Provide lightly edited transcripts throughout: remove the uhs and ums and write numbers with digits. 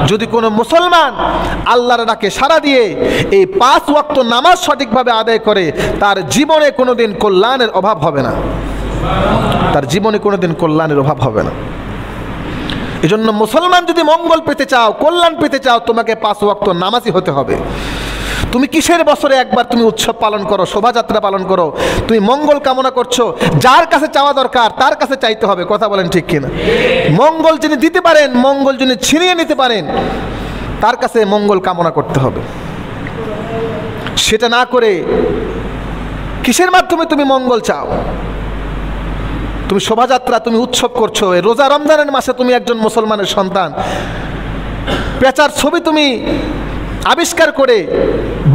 যদি কোনো মুসলমান আল্লাহর ডাকে সাড়া দিয়ে এই 5 ওয়াক্ত নামাজ সঠিকভাবে আদায় করে, তার জীবনে কোনোদিন কল্যাণের অভাব হবে না, তার জীবনে কোনোদিন কল্যাণের অভাব হবে না। এজন্য মুসলমান যদি মঙ্গল পেতে চাও, কল্যাণ পেতে চাও, তোমাকে 5 ওয়াক্ত নামাজি হতে হবে। তুমি কিসের বছরে একবার তুমি উৎসব পালন করো, শোভাযাত্রা পালন করো, তুমি মঙ্গল কামনা করছো, যার কাছে চাওয়া দরকার তার কাছে চাইতে হবে। কথা বলেন ঠিক কিনা? মঙ্গল যিনি দিতে পারেন, মঙ্গল যিনি ছিনিয়ে নিতে পারেন, তার কাছে মঙ্গল কামনা করতে হবে। সেটা না করে কিসের মাধ্যমে তুমি মঙ্গল চাও? তুমি শোভাযাত্রা, তুমি উৎসব করছো, রোজা রমজানের মাসে তুমি একজন মুসলমানের সন্তান, পেঁচার ছবি তুমি আবিষ্কার করে,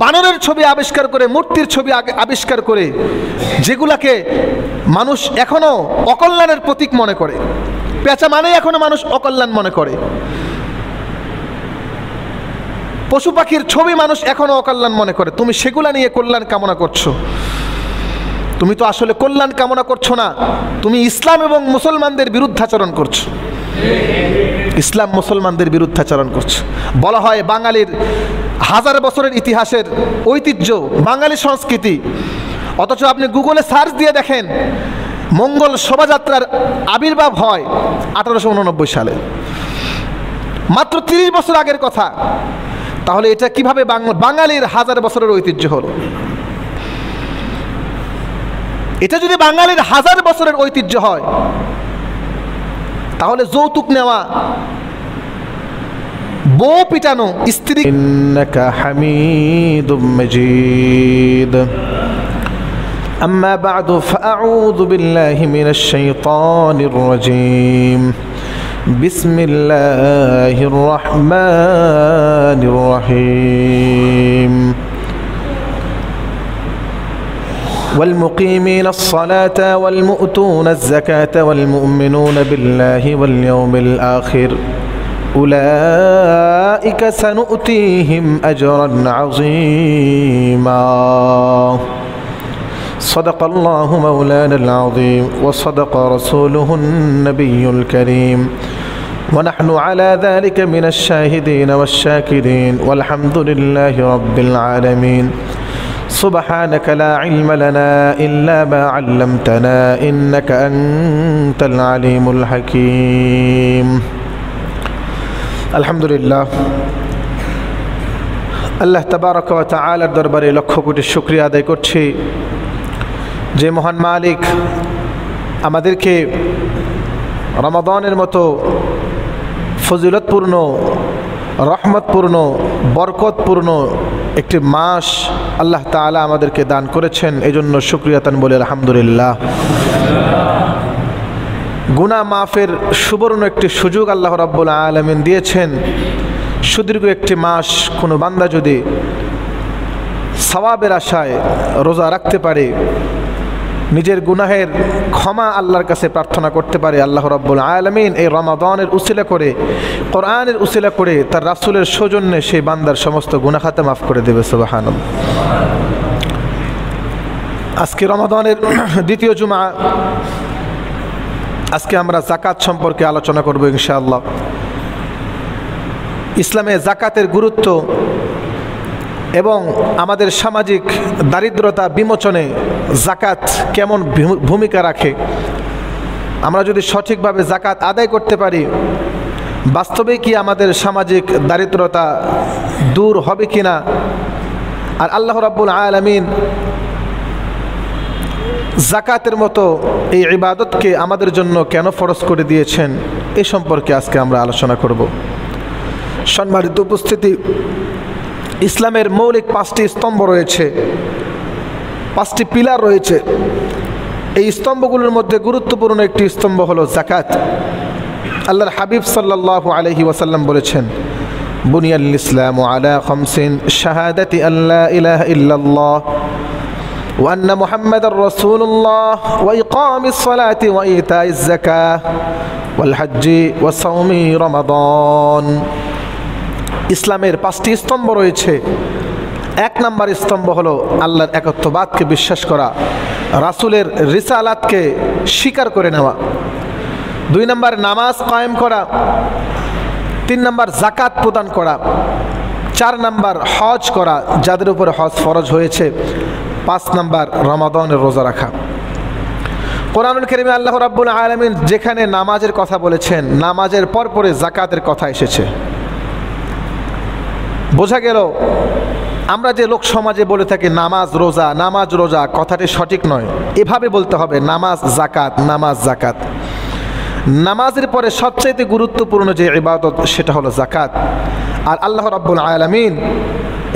বানরের ছবি আবিষ্কার করে, মূর্তির ছবি আবিষ্কার করে, যেগুলাকে মানুষ এখনো অকল্যাণের প্রতীক মনে করে, পেঁচা মানে এখনো মানুষ অকল্যাণ মনে করে, পশু পাখির ছবি মানুষ এখনো অকল্যাণ মনে করে, তুমি সেগুলা নিয়ে কল্যাণ কামনা করছো। তুমি তো আসলে কল্যাণ কামনা করছো না, তুমি ইসলাম এবং মুসলমানদের বিরুদ্ধাচরণ করছো, ইসলাম মুসলমানদের বিরুদ্ধাচরণ করছো। বলা হয় বাঙালির 1000 বছরের ইতিহাসের ঐতিহ্য, বাঙালি সংস্কৃতি, অথচ আপনি গুগলে সার্চ দিয়ে দেখেন মঙ্গল শোভাযাত্রার আবির্ভাব হয় 1889 সালে, মাত্র 30 বছর আগের কথা। তাহলে এটা কিভাবে বাঙালির 1000 বছরের ঐতিহ্য হলো? এটা যদি বাঙালির 1000 বছরের ঐতিহ্য হয়, তাহলে যৌতুক নেওয়া, বউ পিটানো, স্ত্রী। ইন্নাকা হামিদুম মাজিদ। আম্মা বা'দু ফাআউযু বিল্লাহি মিনাশ শাইতানির রাজীম। বিসমিল্লাহির রাহমানির রাহিম। والمقيمين الصلاة والمؤتون الزكاة والمؤمنون بالله واليوم الآخر أولئك سنؤتيهم أجرا عظيما صدق الله مولانا العظيم وصدق رسوله النبي الكريم ونحن على ذلك من الشاهدين والشاكرين والحمد لله رب العالمين سبحانك لا علم لنا إلا ما علمتنا إنك أنت العليم الحكيم الحمد لله আল্লাহ তাবারক ওয়া তাআলার দরবারে লক্ষ কোটি শুকরিয়া আদায় করছি যে মহান মালিক আমাদেরকে রমাদানের মতো ফজিলতপূর্ণ, রহমতপূর্ণ, বরকতপূর্ণ একটি মাস আল্লাহ তাআলা আমাদেরকে দান করেছেন। এজন্য শুকরিয়া তান বলে আলহামদুলিল্লাহ। গুনাহ মাফের সুবর্ণ একটি সুযোগ আল্লাহ রাব্বুল আলামিন দিয়েছেন। সুদীর্ঘ একটি মাস কোনো বান্দা যদি সওয়াবের আশায় রোজা রাখতে পারে, নিজের গুনাহের ক্ষমা আল্লাহর কাছে প্রার্থনা করতে পারে, আল্লাহ রাব্বুল আলামিন এই রমাদানের উসিলা করে, কোরআনের উসিলা করে, তার রাসূলের সৌজন্যে সেই বান্দার সমস্ত গুনাহ খাতা মাফ করে দেবে। সুবহানাল্লাহ। আজকে রমাদানের দ্বিতীয় জুমা। আজকে আমরা যাকাত সম্পর্কে আলোচনা করব ইনশাআল্লাহ। ইসলামে যাকাতের গুরুত্ব এবং আমাদের সামাজিক দারিদ্রতা বিমোচনে যাকাত কেমন ভূমিকা রাখে, আমরা যদি সঠিকভাবে যাকাত আদায় করতে পারি, বাস্তবে কি আমাদের সামাজিক দারিদ্রতা দূর হবে কিনা, আর আল্লাহ রাব্বুল আলামিন যাকাতের মতো এই ইবাদতকে আমাদের জন্য কেন ফরজ করে দিয়েছেন, এ সম্পর্কে আজকে আমরা আলোচনা করব। সম্মানিত উপস্থিতি, ইসলামের মৌলিক 5টি স্তম্ভ রয়েছে, 5টি পিলার রয়েছে। এই স্তম্ভগুলোর মধ্যে গুরুত্বপূর্ণ একটি স্তম্ভ হলো যাকাত। আল্লাহর হাবিব সাল্লাল্লাহু আলাইহি ওয়াসাল্লাম বলেছেন, বুনিয়াল ইসলামু আলা খামসিন শাহাদাতি আল্লা ইলাহা ইল্লাল্লাহ ওয়া আন্না মুহাম্মাদার রাসূলুল্লাহ ওয়া ইকামিস সালাতি ওয়া ইতাইজ যাকাহ ওয়াল হজ্জি ওয়া সাওমি রমাদান। ইসলামের 5টি স্তম্ভ রয়েছে। 1 নম্বর স্তম্ভ হলো আল্লাহর একত্ববাদকে বিশ্বাস করা, রাসূলের রিসালাতকে স্বীকার করে নেওয়া। 2 নম্বর নামাজ কায়েম করা, 3 নাম্বার যাকাত প্রদান করা, 4 নাম্বার হজ করা যাদের উপরে হজ ফরজ হয়েছে, 5 নাম্বার রমাদানের রোজা রাখা। কোরআনুল কারীমে আল্লাহ রাব্বুল আলামিন যেখানে নামাজের কথা বলেছেন, নামাজের পরে যাকাতের কথা এসেছে। বোঝা গেল আমরা যে লোক সমাজে বলে থাকি নামাজ রোজা, কথাটি সঠিক নয়। এভাবে বলতে হবে নামাজ যাকাত, নামাজ যাকাত। নামাজের পরে সবচাইতে গুরুত্বপূর্ণ যে ইবাদত সেটা হলো যাকাত। আর আল্লাহ রাব্বুল আলামিন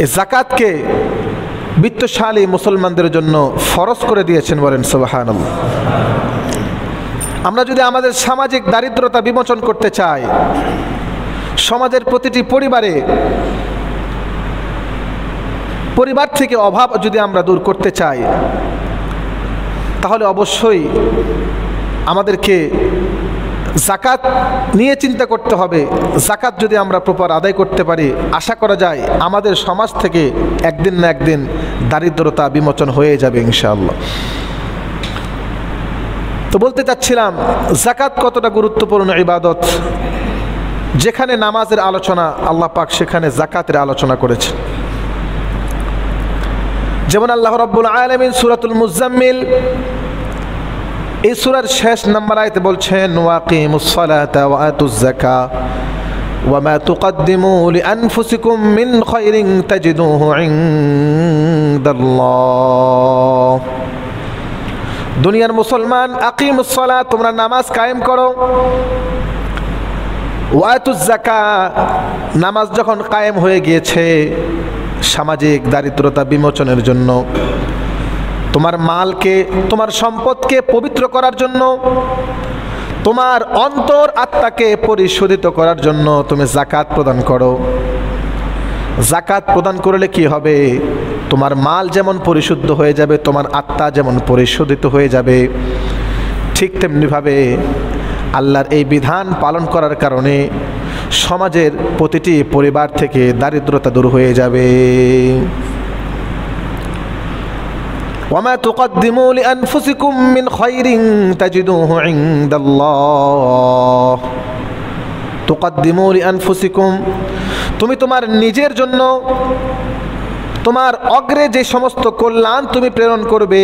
এই যাকাতকে বিত্তশালী মুসলমানদের জন্য ফরজ করে দিয়েছেন, বলেন সুবহানাল্লাহ। আমরা যদি আমাদের সামাজিক দারিদ্রতা বিমোচন করতে চাই, সমাজের প্রতিটি পরিবার থেকে অভাব যদি আমরা দূর করতে চাই, তাহলে অবশ্যই আমাদেরকে যাকাত নিয়ে চিন্তা করতে হবে। যাকাত যদি আমরা প্রপার আদায় করতে পারি, আশা করা যায় আমাদের সমাজ থেকে একদিন না একদিন দারিদ্রতা বিমোচন হয়ে যাবে ইনশাআল্লাহ। তো বলতে চাচ্ছিলাম যাকাত কতটা গুরুত্বপূর্ণ ইবাদত। যেখানে নামাজের আলোচনা আল্লাহ পাক সেখানে যাকাতের আলোচনা করেছেন। যেমন আল্লাহ রাব্বুল আলামিন সূরাতুল মুজাম্মিল এই সূরার শেষ নাম্বার আয়াতে বলছেন, ওয়াকিমুস সালাতা ওয়া আতুজ যাকাত ওয়া মা তুকদ্দিমু লিআনফুসিকুম মিন খায়রিন তাজিদুহু ইনদাল্লাহ। দুনিয়ার মুসলমান, আকিমুস সালাত, তোমরা নামাজ কায়েম করো, ওয়া আতুজ যাকাত, নামাজ যখন কায়েম হয়ে গিয়েছে সামাজিক দারিদ্রতা বিমোচনের জন্য, তোমার মালকে, তোমার সম্পদকে পবিত্র করার জন্য, তোমার অন্তর আত্মাকে পরিশোধিত করার জন্য তুমি যাকাত প্রদান করো। যাকাত প্রদান করলে কি হবে? তোমার মাল যেমন পরিশুদ্ধ হয়ে যাবে, তোমার আত্মা যেমন পরিশোধিত হয়ে যাবে, ঠিক তেমনিভাবে আল্লাহর এই বিধান পালন করার কারণে সমাজের প্রতিটি পরিবার থেকে দারিদ্রতা দূর হয়ে যাবে। ওয়ামা তুকদ্দিমু লিআনফুসিকুম মিন খায়রিন তাজিদুহু ইনদাল্লাহ। তুকদ্দিমু লিআনফুসিকুম, তুমি তোমার নিজের জন্য তোমার অগ্রে যে সমস্ত কল্যাণ তুমি প্রেরণ করবে,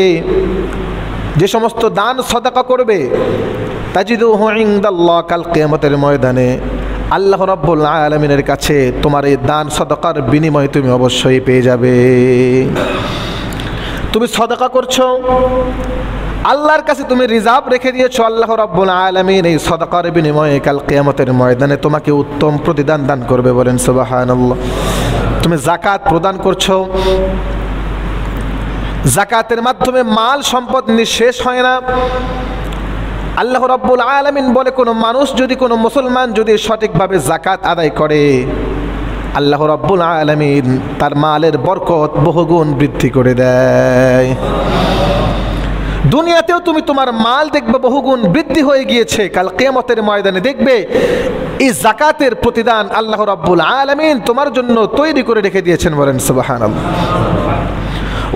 যে সমস্ত দান সদকা করবে, তাজিদুহু ইনদাল্লাহ, কাল কিয়ামতের ময়দানে আল্লাহ রাব্বুল আলামিনের কাছে তোমার এই দান সদকার বিনিময় তুমি অবশ্যই পেয়ে যাবে। তুমি সদকা করছো, আল্লাহর কাছে তুমি রিজার্ভ রেখে দিয়েছো, আল্লাহ রাব্বুল আলামিন এই সদকার বিনিময়ে কাল কিয়ামতের ময়দানে তোমাকে উত্তম প্রতিদান দান করবে, বলেন সুবহানাল্লাহ। তুমি যাকাত প্রদান করছো, যাকাতের মাধ্যমে মাল সম্পদ নিঃশেষ হয় না। আল্লাহ রাব্বুল আলামিন বলে কোনো মানুষ যদি, কোনো মুসলমান যদি সঠিকভাবে যাকাত আদায় করে, আল্লাহ রাব্বুল আলামিন তার মালের বরকত বহুগুণ বৃদ্ধি করে দেয়। দুনিয়াতেও তুমি তোমার মাল দেখবে বহুগুণ বৃদ্ধি হয়ে গিয়েছে, কাল কিয়ামতের ময়দানে দেখবে এই যাকাতের প্রতিদান আল্লাহ রাব্বুল আলামিন তোমার জন্য তৈরি করে রেখে দিয়েছেন, বলেন সুবহানাল্লাহ।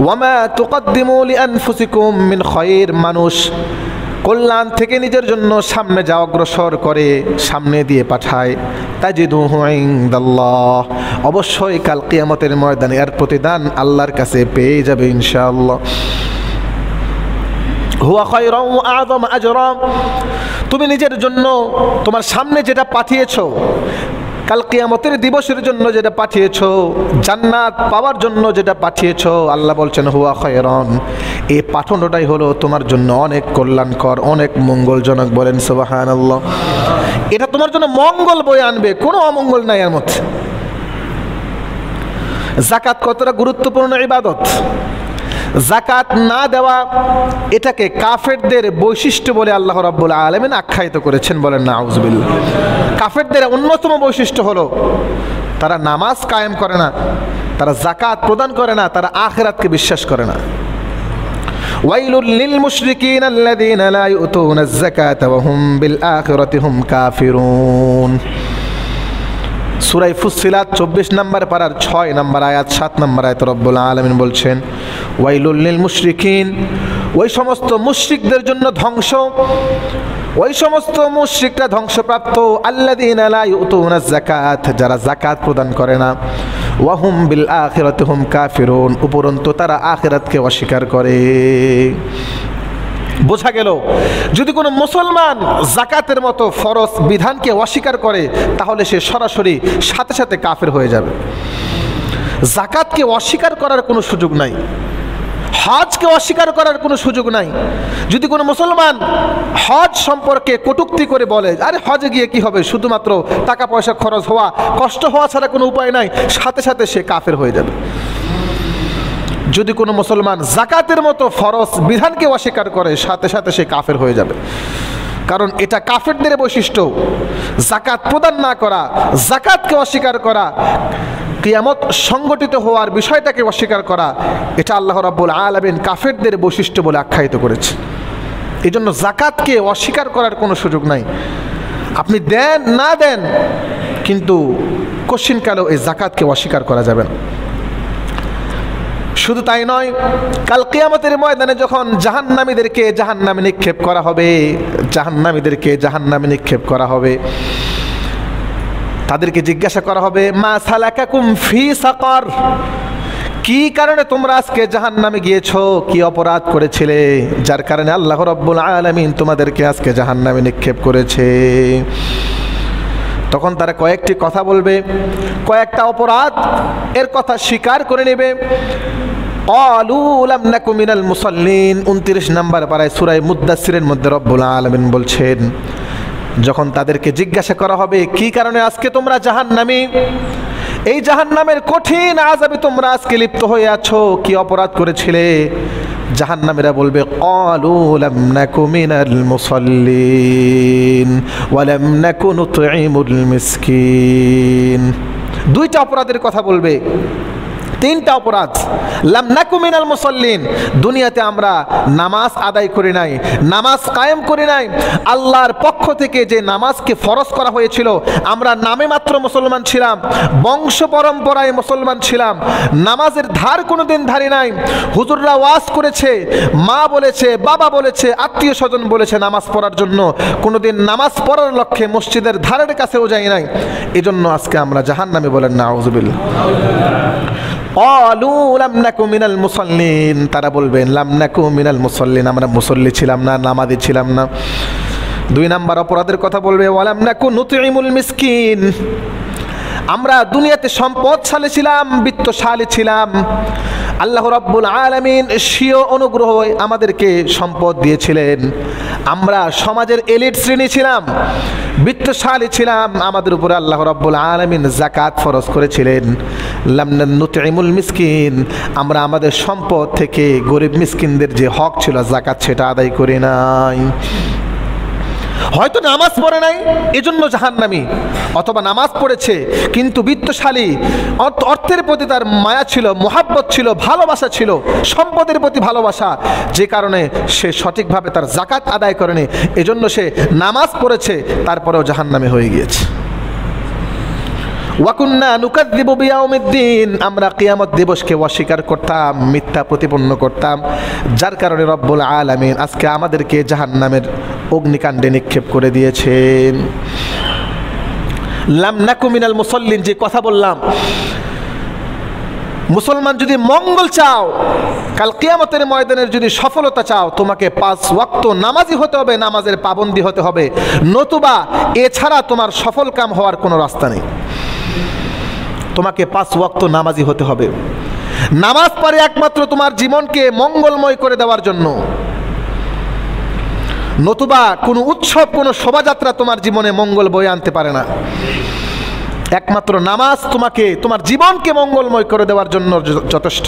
ওয়ামা তুকদ্দিমু লিআনফুসিকুম মিন খায়র, মানুষ কল্যাণ থেকে নিজের জন্য সামনে যা অগ্রসর করে, সামনে দিয়ে পাঠায়, তাজিদুহু ইনদাল্লাহ, অবশ্যই কাল কিয়ামতের ময়দানে এর প্রতিদান আল্লাহর কাছে পেয়ে যাবে ইনশাআল্লাহ। হুয়া খায়রান ওয়া আযম আজরা, তুমি নিজের জন্য তোমার সামনে যেটা পাঠিয়েছো, কাল কিয়ামতের দিবসের জন্য যেটা পাঠিয়েছো, জান্নাত পাওয়ার জন্য যেটা পাঠিয়েছো, আল্লাহ বলছেন হুয়া খায়রান, এই পাঠানোটাই হলো তোমার জন্য অনেক কল্যাণকর, অনেক মঙ্গলজনক, বলেন সুবহানাল্লাহ। এটা তোমার জন্য মঙ্গল বয়ে আনবে, কোনো অমঙ্গল নাই এর মধ্যে। যাকাত কতটা গুরুত্বপূর্ণ ইবাদত। যাকাত না দেওয়া এটাকে কাফেরদের বৈশিষ্ট্য বলে আল্লাহ রাব্বুল আলামিন আখ্যায়িত করেছেন, বলেন নাউযুবিল্লাহ। কাফেরদের অন্যতম বৈশিষ্ট্য হলো তারা নামাজ কায়েম করে না, তারা যাকাত প্রদান করে না, তারা আখিরাতকে বিশ্বাস করে না। ওয়াইলুল লিল মুশরিকিন আল্লাযীনা লা ইউতুনাজ যাকাতা ওয়া হুম বিল আখিরাতি হুম কাফিরুন। সূরা ফুসসিলাত 24 নম্বর পারার 6 নম্বর আয়াত 7 নম্বর আয়াত রব্বুল আলামিন বলছেন, ওয়াইলুল লিল মুশরিকিন, ওই সমস্ত মুশরিকদের জন্য ধ্বংস, ওই সমস্ত মুশরিকরা ধ্বংসপ্রাপ্ত। আল্লাযীনা লা ইউতুনা যাকাত, যারা যাকাত প্রদান করে না। ওয়া হুম বিল আখিরাতি হুম কাফিরুন, উপরন্তু তারা আখিরাতকে অস্বীকার করে। বোঝা গেল, যদি কোনো মুসলমান যাকাতের মতো ফরজ বিধানকে অস্বীকার করে তাহলে সে সরাসরি সাথে সাথে কাফের হয়ে যাবে। যাকাতকে অস্বীকার করার কোনো সুযোগ নাই, হজকে অস্বীকার করার কোনো সুযোগ নাই। যদি কোনো মুসলমান হজ সম্পর্কে কটূক্তি করে বলে, আরে হজে গিয়ে কি হবে, শুধুমাত্র টাকা পয়সা খরচ হওয়া, কষ্ট হওয়া ছাড়া কোনো উপায় নাই, সাথে সাথে সে কাফের হয়ে যাবে। যদি কোনো মুসলমান যাকাতের মতো ফরজ বিধানকে অস্বীকার করে সাথে সাথে সে কাফের হয়ে যাবে, কারণ এটা কাফেরদের বৈশিষ্ট্য। যাকাত প্রদান না করা, যাকাতকে অস্বীকার করা, কিয়ামত সংগঠিত হওয়ার বিষয়টাকে অস্বীকার করা, এটা আল্লাহ রাব্বুল আলামিন কাফেরদের বৈশিষ্ট্য বলে আখ্যায়িত করেছে। এই জন্য যাকাতকে অস্বীকার করার কোনো সুযোগ নাই। আপনি দেন না দেন, কিন্তু কোশ্চিনকালেও এই যাকাতকে অস্বীকার করা যাবে না। শুধু তাই নয়, কাল কিয়ামতের ময়দানে যখন জাহান্নামীদেরকে জাহান্নামে নিক্ষেপ করা হবে, জাহান্নামীদেরকে জাহান্নামে নিক্ষেপ করা হবে, তাদেরকে জিজ্ঞাসা করা হবে, মা সালাকাকুম ফি সাকার, কি কারণে তোমরা আজকে জাহান্নামে গিয়েছো, কি অপরাধ করেছিলে যার কারণে আল্লাহ রাব্বুল আলামিন তোমাদেরকে আজকে জাহান্নামে নিক্ষেপ করেছে। তখন তারা কয়েকটি কথা বলবে, কয়েকটা অপরাধ এর কথা স্বীকার করে নেবে। ক্বালু লাম নাকু মিনাল মুসাল্লিন, 29 নম্বর পারায় সূরা মুদ্দাসসিরের মধ্যে রব্বুল আলামিন বলছেন, যখন তাদেরকে জিজ্ঞাসা করা হবে কি কারণে আজকে তোমরা জাহান্নামী, এই জাহান্নামের কঠিন আযাবে তোমরা আজকে লিপ্ত হয়ে আছো, কি অপরাধ করেছিলে, জাহান্নামীরা বলবে ক্বালু লাম নাকু মিনাল মুসাল্লিন ওয়া লাম নাকু নুতঈমুল মিসকিন। দুইটা অপরাধের কথা বলবে, তিনটা অপরাধ। লাম নাকু মিনাল মুসাল্লিন, দুনিয়াতে আমরা নামাজ আদায় করি নাই, নামাজ কায়েম করি নাই। আল্লাহর পক্ষ থেকে যে নামাজকে ফরজ করা হয়েছিল, আমরা নামে মাত্র মুসলমান ছিলাম, বংশ পরম্পরায় মুসলমান ছিলাম, নামাজের ধার কোনোদিন ধারি নাই। হুজুররা ওয়াজ করেছে, মা বলেছে, বাবা বলেছে, আত্মীয় স্বজন বলেছে নামাজ পড়ার জন্য, কোনোদিন নামাজ পড়ার লক্ষ্যে মসজিদের ধারের কাছেও যাই নাই। এজন্য আজকে আমরা জাহান্নামে, বলেন নাউযুবিল্লাহ। ক্বালু লাম নাকু মিনাল মুসাল্লিন, তারা বলবেন লাম নাকু মিনাল মুসাল্লিন, আমরা মুসল্লি ছিলাম না, নামাজি ছিলাম না। 2 নম্বর অপরাধের কথা বলবে ওয়া লাম নাকু নুতঈমুল মিসকিন, আমরা দুনিয়াতে সম্পদশালী ছিলাম, বিত্তশালী ছিলাম। আল্লাহ রাব্বুল আলামিন স্বীয় অনুগ্রহে আমাদেরকে সম্পদ দিয়েছিলেন, আমরা সমাজের এলিট শ্রেণী ছিলাম, বিত্তশালী ছিলাম, আমাদের উপরে আল্লাহ রাব্বুল আলামিন যাকাত ফরজ করেছিলেন। লাম নুতঈমুল মিসকিন, আমরা আমাদের সম্পদ থেকে গরিব মিসকিনদের যে হক ছিল যাকাত, সেটা আদায় করি নাই। হয়তো নামাজ পড়ে নাই এজন্য জাহান্নামী, অথবা নামাজ পড়েছে কিন্তু বিত্তশালী, অর্থের প্রতি তার মায়া ছিল, মোহাব্বত ছিল, ভালোবাসা ছিল, সম্পদের প্রতি ভালোবাসা, যে কারণে সে সঠিকভাবে তার যাকাত আদায় করেনি, এজন্য সে নামাজ পড়েছে তারপরেও জাহান্নামী হয়ে গিয়েছে। ওয়াকুন্না নুকাযযিবু বিয়াউমিদ্দিন, আমরা কিয়ামত দিবসকে অস্বীকার করতাম, মিথ্যা প্রতিপন্ন করতাম, যার কারণে রব্বুল আলামিন আজকে আমাদেরকে জাহান্নামের অগ্নিকাণ্ডে নিক্ষেপ করে দিয়েছেন। লাম নাকু মিনাল মুসাল্লিন, যে কথা বললাম, মুসলমান যদি মঙ্গল চাও, কাল কিয়ামতের ময়দানের যদি সফলতা চাও, তোমাকে 5 ওয়াক্ত নামাজি হতে হবে, নামাজের পাবন্দি হতে হবে, নতুবা এছাড়া তোমার সফল কাম হওয়ার কোনো রাস্তা নেই। তোমাকে 5 ওয়াক্ত নামাজি হতে হবে। নামাজ পড়ে একমাত্র তোমার জীবনকে মঙ্গলময় করে দেওয়ার জন্য, নতুবা কোনো উৎসব, কোনো শোভাযাত্রা তোমার জীবনে মঙ্গল বয়ে আনতে পারে না। একমাত্র নামাজ তোমাকে, তোমার জীবনকে মঙ্গলময় করে দেওয়ার জন্য যথেষ্ট।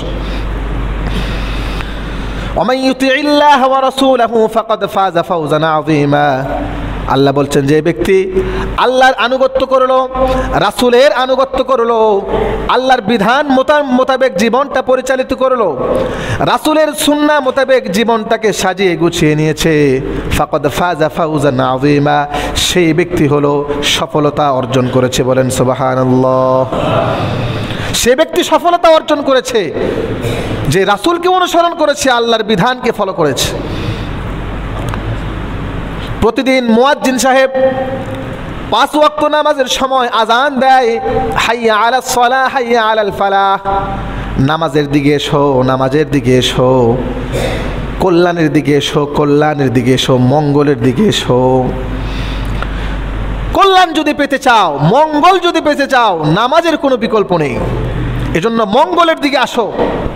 ওয়া মান ইউতিইল্লাহ ওয়া রাসূলাহু ফাকাদ ফাযা ফাওজান আযীমা, আল্লাহ বলছেন যে ব্যক্তি আল্লাহর আনুগত্য করলো, রাসূলের আনুগত্য করলো, আল্লাহর বিধান মোতাবেক জীবনটা পরিচালিত করলো, রাসূলের সুন্নাহ মোতাবেক জীবনটাকে সাজিয়ে গুছিয়ে নিয়েছে, ফাকাদ ফাযা ফাওজান আযীমা, সেই ব্যক্তি হলো সফলতা অর্জন করেছে, বলেন সুবহানাল্লাহ। সে ব্যক্তি সফলতা অর্জন করেছে যে রাসূলকে অনুসরণ করেছে, আল্লাহর বিধানকে ফলো করেছে। প্রতিদিন মুয়াজ্জিন সাহেব 5 ওয়াক্ত নামাজের সময় আজান দেয়, হাইয়া আলাস সালাহ হাইয়া আলাল ফালাহ, নামাজের দিকে এসো, নামাজের দিকে এসো, কল্যাণের দিকে এসো, কল্যাণের দিকে এসো, মঙ্গলের দিকে এসো। কল্যাণ যদি পেতে চাও, মঙ্গল যদি পেতে চাও, নামাজের কোনো বিকল্প নেই। এজন্য মঙ্গলের দিকে আসো,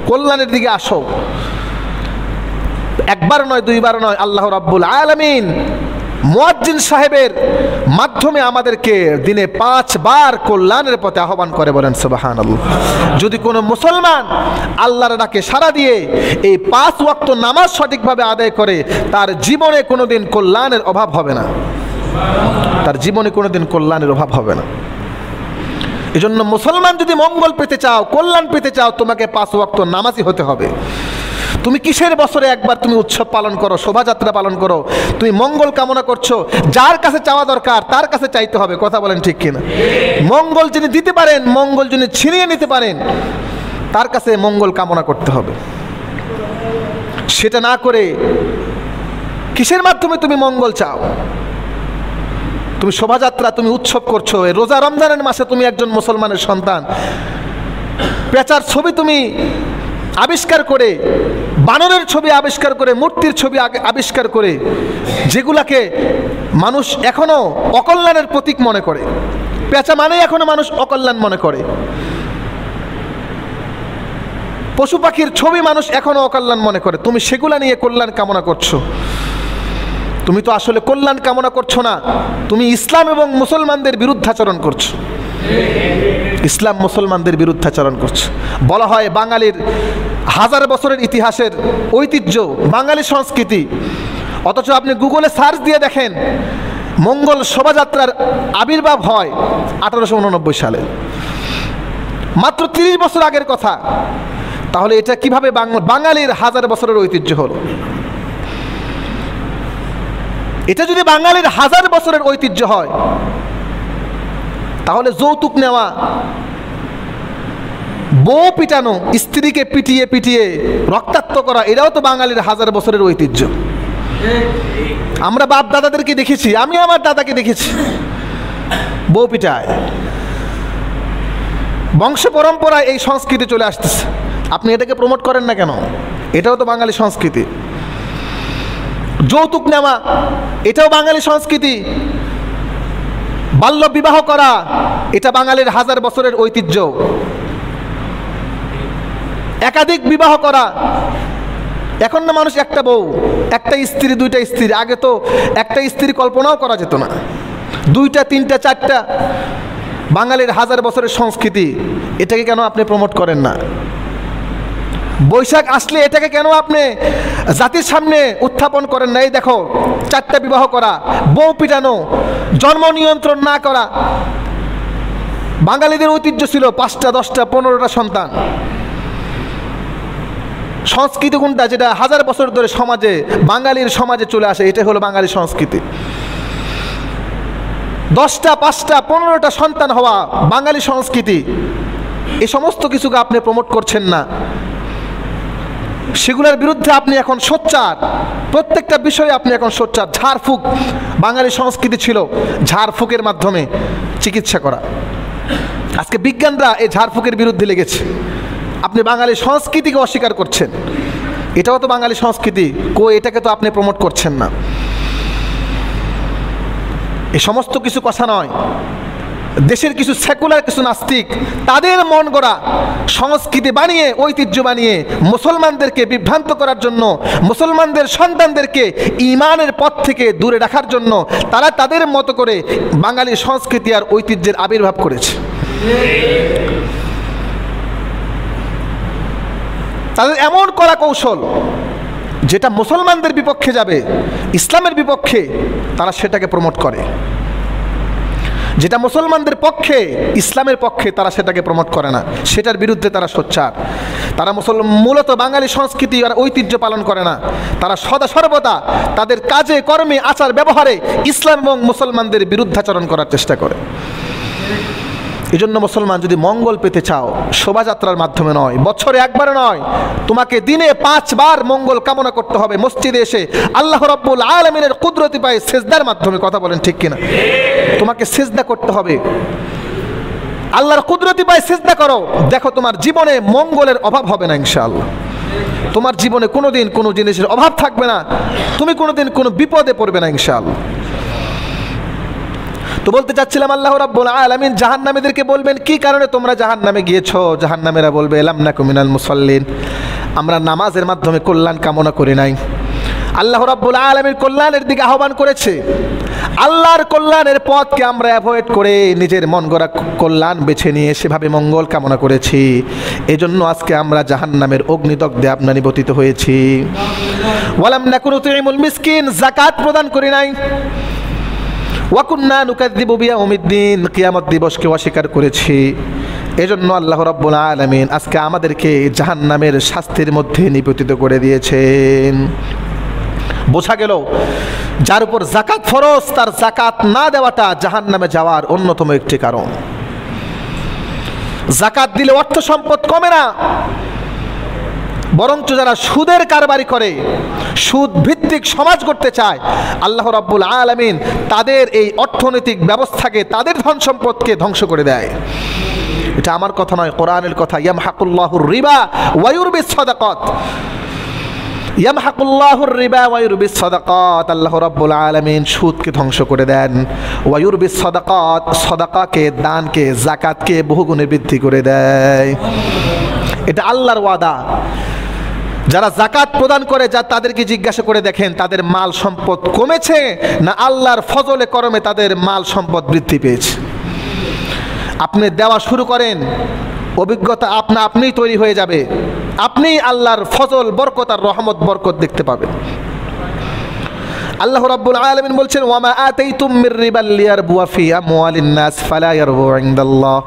কল্যাণের দিকে আসো। একবার নয়, দুইবার নয়, আল্লাহ রাব্বুল আলামিন মুয়াজ্জিন সাহেবের মাধ্যমে আমাদেরকে দিনে 5 বার কল্যাণের পথে আহ্বান করে, বলেন সুবহানাল্লাহ। যদি কোনো মুসলমান আল্লাহর ডাকে সাড়া দিয়ে এই 5 ওয়াক্ত নামাজ সঠিকভাবে আদায় করে, তার জীবনে কোনোদিন কল্যাণের অভাব হবে না, তার জীবনে কোনোদিন কল্যাণের অভাব হবে না। এজন্য মুসলমান যদি মঙ্গল পেতে চাও, কল্যাণ পেতে চাও, তোমাকে 5 ওয়াক্ত নামাজি হতে হবে। তুমি কিসের বছরে একবার তুমি উৎসব পালন করো, শোভাযাত্রা পালন করো, তুমি মঙ্গল কামনা করছো, যার কাছে চাওয়া দরকার তার কাছে চাইতে হবে। কথা বলেন ঠিক কিনা? মঙ্গল যিনি দিতে পারেন, মঙ্গল যিনি ছিনিয়ে নিতে পারেন, তার কাছে মঙ্গল কামনা করতে হবে। সেটা না করে কিসের মাধ্যমে তুমি মঙ্গল চাও? তুমি শোভাযাত্রা, তুমি উৎসব করছো, রোজা রমজানের মাসে তুমি একজন মুসলমানের সন্তান, পেঁচার ছবি তুমি আবিষ্কার করে, বানরের ছবি আবিষ্কার করে, মূর্তির ছবি আবিষ্কার করে, যেগুলাকে মানুষ এখনো অকল্যাণের প্রতীক মনে করে। পেঁচা মানে এখনো মানুষ অকল্যাণ মনে করে। পশু পাখির ছবি মানুষ এখনো অকল্যাণ মনে করে। তুমি সেগুলা নিয়ে কল্যাণ কামনা করছো। তুমি তো আসলে কল্যাণ কামনা করছো না, তুমি ইসলাম এবং মুসলমানদের বিরুদ্ধাচরণ করছো। ইসলাম মুসলমানদের বিরুদ্ধাচরণ করছে। বলা হয় বাঙালির 1000 বছরের ইতিহাসের ঐতিহ্য বাঙালি সংস্কৃতি, অথচ আপনি গুগলে সার্চ দিয়ে দেখেন মঙ্গল শোভাযাত্রার আবির্ভাব হয় 1889 সালে, মাত্র 30 বছর আগের কথা। তাহলে এটা কিভাবে বাঙালির 1000 বছরের ঐতিহ্য হলো? এটা যদি বাঙালির 1000 বছরের ঐতিহ্য হয়, তাহলে যৌতুক নেওয়া, বউ পিটানো, স্ত্রীকে পিটিয়ে পিটিয়ে রক্তাক্ত করা, এটাও তো বাঙালির 1000 বছরের ঐতিহ্য। আমরা বাপ দাদাদেরকে দেখেছি, আমি আমার দাদাকে দেখেছি বউ পিটায়। বংশ পরম্পরায় এই সংস্কৃতি চলে আসতেছে, আপনি এটাকে প্রমোট করেন না কেন? এটাও তো বাঙালি সংস্কৃতি। যৌতুক নেওয়া, এটাও বাঙালি সংস্কৃতি। বাল্য বিবাহ করা, এটা বাঙালির 1000 বছরের ঐতিহ্য। একাধিক বিবাহ করা, এখন না মানুষ একটা বউ, একটা স্ত্রী, 2টা স্ত্রী। আগে তো একটা স্ত্রী কল্পনাও করা যেত না, 2টা 3টা 4টা। বাঙালির 1000 বছরের সংস্কৃতি, এটাকে কেন আপনি প্রমোট করেন না? বৈশাখ আসলে এটাকে কেন আপনি জাতির সামনে উত্থাপন করেন না? এই দেখো 4টা বিবাহ করা, বউ পিটানো, জন্ম নিয়ন্ত্রণ না করা। বাঙালিদের ঐতিহ্য ছিল 5টা 10টা 15টা সন্তান। সংস্কৃতি কোনটা? যেটা 1000 বছর ধরে সমাজে, বাঙালির সমাজে চলে আসে, এটা হলো বাঙালি সংস্কৃতি। 10টা 5টা 15টা সন্তান হওয়া বাঙালি সংস্কৃতি। এই সমস্ত কিছুকে আপনি প্রমোট করছেন না, সেগুলোর বিরুদ্ধে আপনি এখন সোচ্চার। প্রত্যেকটা বিষয়ে আপনি এখন সোচ্চার। ঝাড়ফুঁক বাঙালি সংস্কৃতি ছিল, ঝাড়ফুঁকের মাধ্যমে চিকিৎসা করা। আজকে বিজ্ঞানরা এই ঝাড়ফুঁকের বিরুদ্ধে লেগেছে, আপনি বাঙালি সংস্কৃতিকে অস্বীকার করছেন। এটাও তো বাঙালি সংস্কৃতি, এটাকে তো আপনি প্রমোট করছেন না। এই সমস্ত কিছু কথা নয়। দেশের কিছু সেকুলার, কিছু নাস্তিক, তাদের মন গড়া সংস্কৃতি বানিয়ে, ঐতিহ্য বানিয়ে মুসলমানদেরকে বিভ্রান্ত করার জন্য, মুসলমানদের সন্তানদেরকে ঈমানের পথ থেকে দূরে রাখার জন্য তারা তাদের মতো করে বাঙালি সংস্কৃতি আর ঐতিহ্যের আবির্ভাব করেছে। তাদের এমন করা কৌশল যেটা মুসলমানদের বিপক্ষে যাবে, ইসলামের বিপক্ষে, তারা সেটাকে প্রমোট করে। যেটা মুসলমানদের পক্ষে, ইসলামের পক্ষে, তারা সেটাকে প্রমোট করে না, সেটার বিরুদ্ধে তারা সোচ্চার। তারা মূলত বাঙালি সংস্কৃতি আর ঐতিহ্য পালন করে না, তারা সদা সর্বদা তাদের কাজে কর্মে আচার ব্যবহারে ইসলাম এবং মুসলমানদের বিরুদ্ধাচরণ করার চেষ্টা করে। এজন্য মুসলমান যদি মঙ্গল পেতে চাও শোভাযাত্রার মাধ্যমে নয়, বছরে একবার নয়, তোমাকে দিনে 5 বার মঙ্গল কামনা করতে হবে। মসজিদে এসে আল্লাহ রাব্বুল আলামিনের কুদরতি পায়ে সিজদার মাধ্যমে, কথা বলেন ঠিক কিনা? তোমাকে সিজদা করতে হবে, আল্লাহর কুদরতি পায়ে সিজদা করো, দেখো তোমার জীবনে মঙ্গলের অভাব হবে না ইনশাআল্লাহ। তোমার জীবনে কোনোদিন কোনো জিনিসের অভাব থাকবে না, তুমি কোনোদিন কোনো বিপদে পড়বে না ইনশাআল্লাহ। তো বলতে চাচ্ছিলাম আল্লাহ রাব্বুল আলামিন জাহান্নামীদেরকে বলবেন কি কারণে তোমরা জাহান্নামে গিয়েছো? জাহান্নামীরা বলবে লাম নাকু মিনাল মুসাল্লিন, আমরা নামাজের মাধ্যমে কল্যাণ কামনা করি নাই। আল্লাহ রাব্বুল আলামিন কল্যাণের দিকে আহ্বান করেছে, আল্লাহর কল্যাণের পথকে আমরা অ্যাভয়েড করে নিজের মন গড়া কল্যাণ বেছে নিয়ে সেভাবে মঙ্গল কামনা করেছি, এজন্য আজকে আমরা জাহান্নামের অগ্নিদগ্ধে আপনার নিবতিত হয়েছি। ওয়ালাম নাকু নুতিমুল মিসকিন, যাকাত প্রদান করি নাই। ওয়াকুন্না নুকাযযিবু বিয়াউমিদ্দিন, কিয়ামত দিবসকে অস্বীকার করেছি, এজন্য আল্লাহ রাব্বুল আলামিন আজকে আমাদেরকে জাহান্নামের শাস্তির মধ্যে নিপতিত করে দিয়েছেন। বোঝা গেল যার উপর যাকাত ফরজ তার যাকাত না দেওয়াটা জাহান্নামে যাওয়ার অন্যতম একটি কারণ। যাকাত দিলে অর্থ সম্পদ কমে না, বরঞ্চ যারা সুদের কারবারি করে, সুদ ভিত্তিক সমাজ করতে চায়, আল্লাহ রাব্বুল আলামিন তাদের এই অর্থনৈতিক ব্যবস্থাকে, তাদের ধন সম্পদকে ধ্বংস করে দেয়। এটা আমার কথা নয়, কোরআনের কথা। ইয়ামহাকুল্লাহুর রিবা ওয়া ইউরবিস সাদাকাত, ইয়ামহাকুল্লাহুর রিবা ওয়া ইউরবিস সাদাকাত, আল্লাহ রাব্বুল আলামিন সুদকে ধ্বংস করে দেন। ওয়া ইউরবিস সাদাকাত, সাদাকাকে, দানকে, যাকাতকে বহুগুণে বৃদ্ধি করে দেয়। এটা আল্লাহর ওয়াদা। যারা যাকাত প্রদান করে, যা তাদেরকে জিজ্ঞাসা করে দেখেন তাদের মাল সম্পদ কমেছে না আল্লাহর ফজলে করমে তাদের মাল সম্পদ বৃদ্ধি পেয়েছে। আপনি দেওয়া শুরু করেন, অভিজ্ঞতা আপনিই তৈরি হয়ে যাবে, আপনি আল্লাহর ফজল বরকত আর রহমত বরকত দেখতে পাবেন। আল্লাহ রাব্বুল আলামিন বলছেন ওয়া মা আতাইতুম মির রিবাল লিয়ারবুয়া ফি আমওয়ালিন নাস ফালা ইয়ারবু ইনদাল্লাহ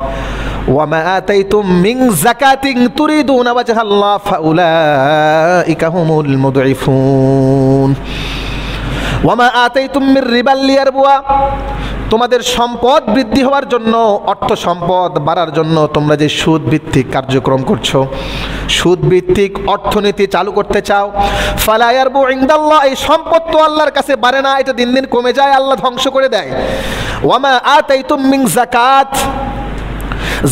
ওয়া মা আতাইতুম মিন যাকাতিন তুরিদুনা ওয়াজহাল্লাহ ফাউলাইকা হুমুল মুদঈফুন। ওয়া মা আতাইতুম মির রিবাল লিয়ারবুয়া, তোমাদের সম্পদ বৃদ্ধি হওয়ার জন্য, অর্থ সম্পদ বাড়ার জন্য তোমরা যে সুদ ভিত্তিক কার্যক্রম করছো, সুদ ভিত্তিক অর্থনীতি চালু করতে চাও, ফালা ইয়ারবু ইনদাল্লাহ, এই সম্পদ তো আল্লাহর কাছে বাড়ে না, এটা দিন দিন কমে যায়, আল্লাহ ধ্বংস করে দেয়। ওয়া মা আতাইতুম মিন যাকাত,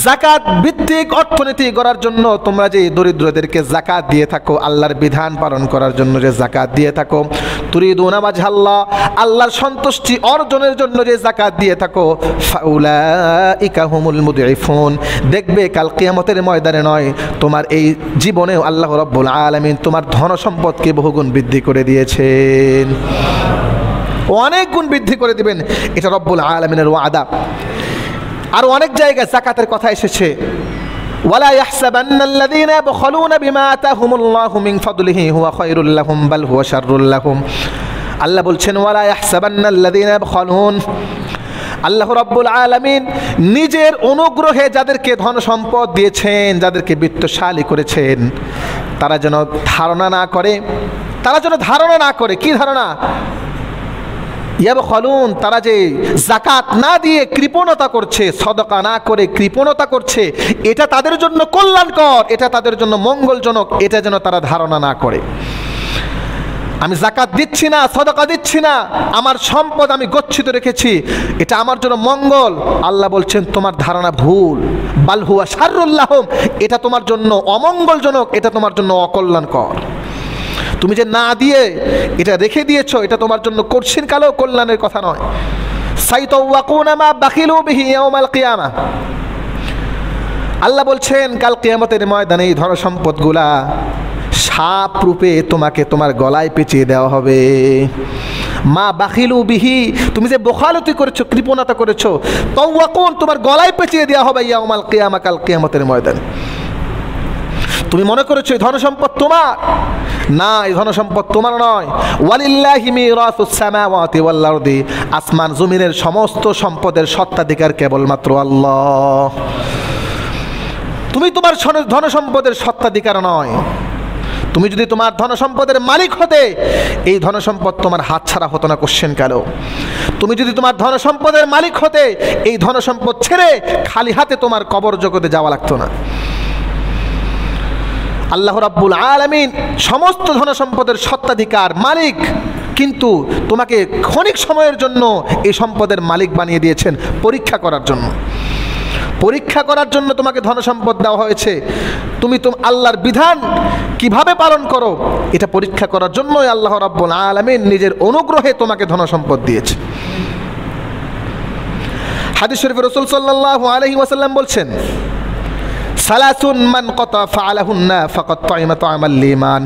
যাকাত ভিত্তিক অর্থনীতি করার জন্য তোমরা যে দরিদ্রদেরকে যাকাত দিয়ে থাকো, আল্লাহর বিধান পালন করার জন্য যে যাকাত দিয়ে থাকো, তুরিদুনা ওয়াজহাল্লাহ, আল্লাহর সন্তুষ্টি অর্জনের জন্য যে যাকাত দিয়ে থাকো, ফাউলাইকা হুমুল মুদঈফুন, দেখবে কাল কিয়ামতের ময়দানে নয়, তোমার এই জীবনেও আল্লাহ রাব্বুল আলামিন তোমার ধন সম্পদকে বহুগুণ বৃদ্ধি করে দিয়েছেন, অনেক গুণ বৃদ্ধি করে দিবেন। এটা রব্বুল আলামিনের ওয়াদা। আর অনেক জায়গায় যাকাতের কথা এসেছে, ওয়ালা ইয়াহসাবান্নাল্লাযীনা ইয়াবখালুনা বিমা আতাহুমুল্লাহু মিন ফাদলিহি হুয়া খায়রুল লাহুম বাল হুয়া শাররুল লাহুম। আল্লাহ বলছেন ওয়ালা ইয়াহসাবান্নাল্লাযীনা ইয়াবখালুন, আল্লাহ রাব্বুল আলামিন নিজের অনুগ্রহে যাদেরকে ধন সম্পদ দিয়েছেন, যাদেরকে বিত্তশালী করেছেন, তারা যেন ধারণা না করে, কি ধারণা? ইয়াবখালুন, তারা যে যাকাত না দিয়ে কৃপণতা করছে, সদকা না করে কৃপণতা করছে, এটা তাদের জন্য কল্যাণকর, এটা তাদের জন্য মঙ্গলজনক, এটা যেন তারা ধারণা না করে। আমি যাকাত দিচ্ছি না, সদকা দিচ্ছি না, আমার সম্পদ আমি গচ্ছিত রেখেছি, এটা আমার জন্য মঙ্গল, আল্লাহ বলছেন তোমার ধারণা ভুল। বাল হুয়া শাররুল লাহুম, এটা তোমার জন্য অমঙ্গলজনক, এটা তোমার জন্য অকল্যাণকর। তুমি যে না দিয়ে এটা রেখে দিয়েছো, এটা তোমার জন্য কঠিন কালো কল্যাণের কথা নয়। সাইতাওয়াকুনা মা বাখিলু বিহি ইয়াউমাল কিয়ামা, আল্লাহ বলছেন কাল কিয়ামতের ময়দানে এই ধন সম্পদগুলা সাপ রূপে তোমাকে তোমার গলায় পেঁচিয়ে দেওয়া হবে। মা বাখিলু বিহি, তুমি যে বখালতি করেছো, কৃপণতা করেছো, তাওয়াকুন, তোমার গলায় পেঁচিয়ে দেওয়া হবে ইয়াউমাল কিয়ামা, কাল কিয়ামতের ময়দানে। তুমি মনে করেছো এই ধন সম্পদ তোমার, না, এই ধন সম্পদ তোমার নয়। ওয়ালিল্লাহি মিরাসুস সামাওয়াতি ওয়াল আরদি, আসমান জমিনের সমস্ত সম্পদের স্বত্বাধিকার কেবলমাত্র আল্লাহ। তুমি তোমার ধন সম্পদের স্বত্বাধিকার নয়। তুমি যদি তোমার ধন সম্পদের মালিক হতে, এই ধন সম্পদ তোমার হাতছাড়া হতো না কোশ্চেন কালো। তুমি যদি তোমার ধন সম্পদের মালিক হতে, এই ধন সম্পদ ছেড়ে খালি হাতে তোমার কবর জগতে যাওয়া লাগতো না। আল্লাহ রাব্বুল আলামিন সমস্ত ধন সম্পদের সত্ত্বাধিকার মালিক, কিন্তু তোমাকে ক্ষণিক সময়ের জন্য এই সম্পদের মালিক বানিয়ে দিয়েছেন পরীক্ষা করার জন্য। পরীক্ষা করার জন্য তোমাকে ধন সম্পদ দেওয়া হয়েছে, তুমি আল্লাহর বিধান কিভাবে পালন করো এটা পরীক্ষা করার জন্যই আল্লাহ রাব্বুল আলামিন নিজের অনুগ্রহে তোমাকে ধন সম্পদ দিয়েছে। হাদিস শরীফে রাসূল সাল্লাল্লাহু আলাইহি ওয়াসাল্লাম বলছেন, সালাসুন মান কাতা ফাআলাহুন্না ফাকাদ তা'ইমা তা'আমাল ঈমান।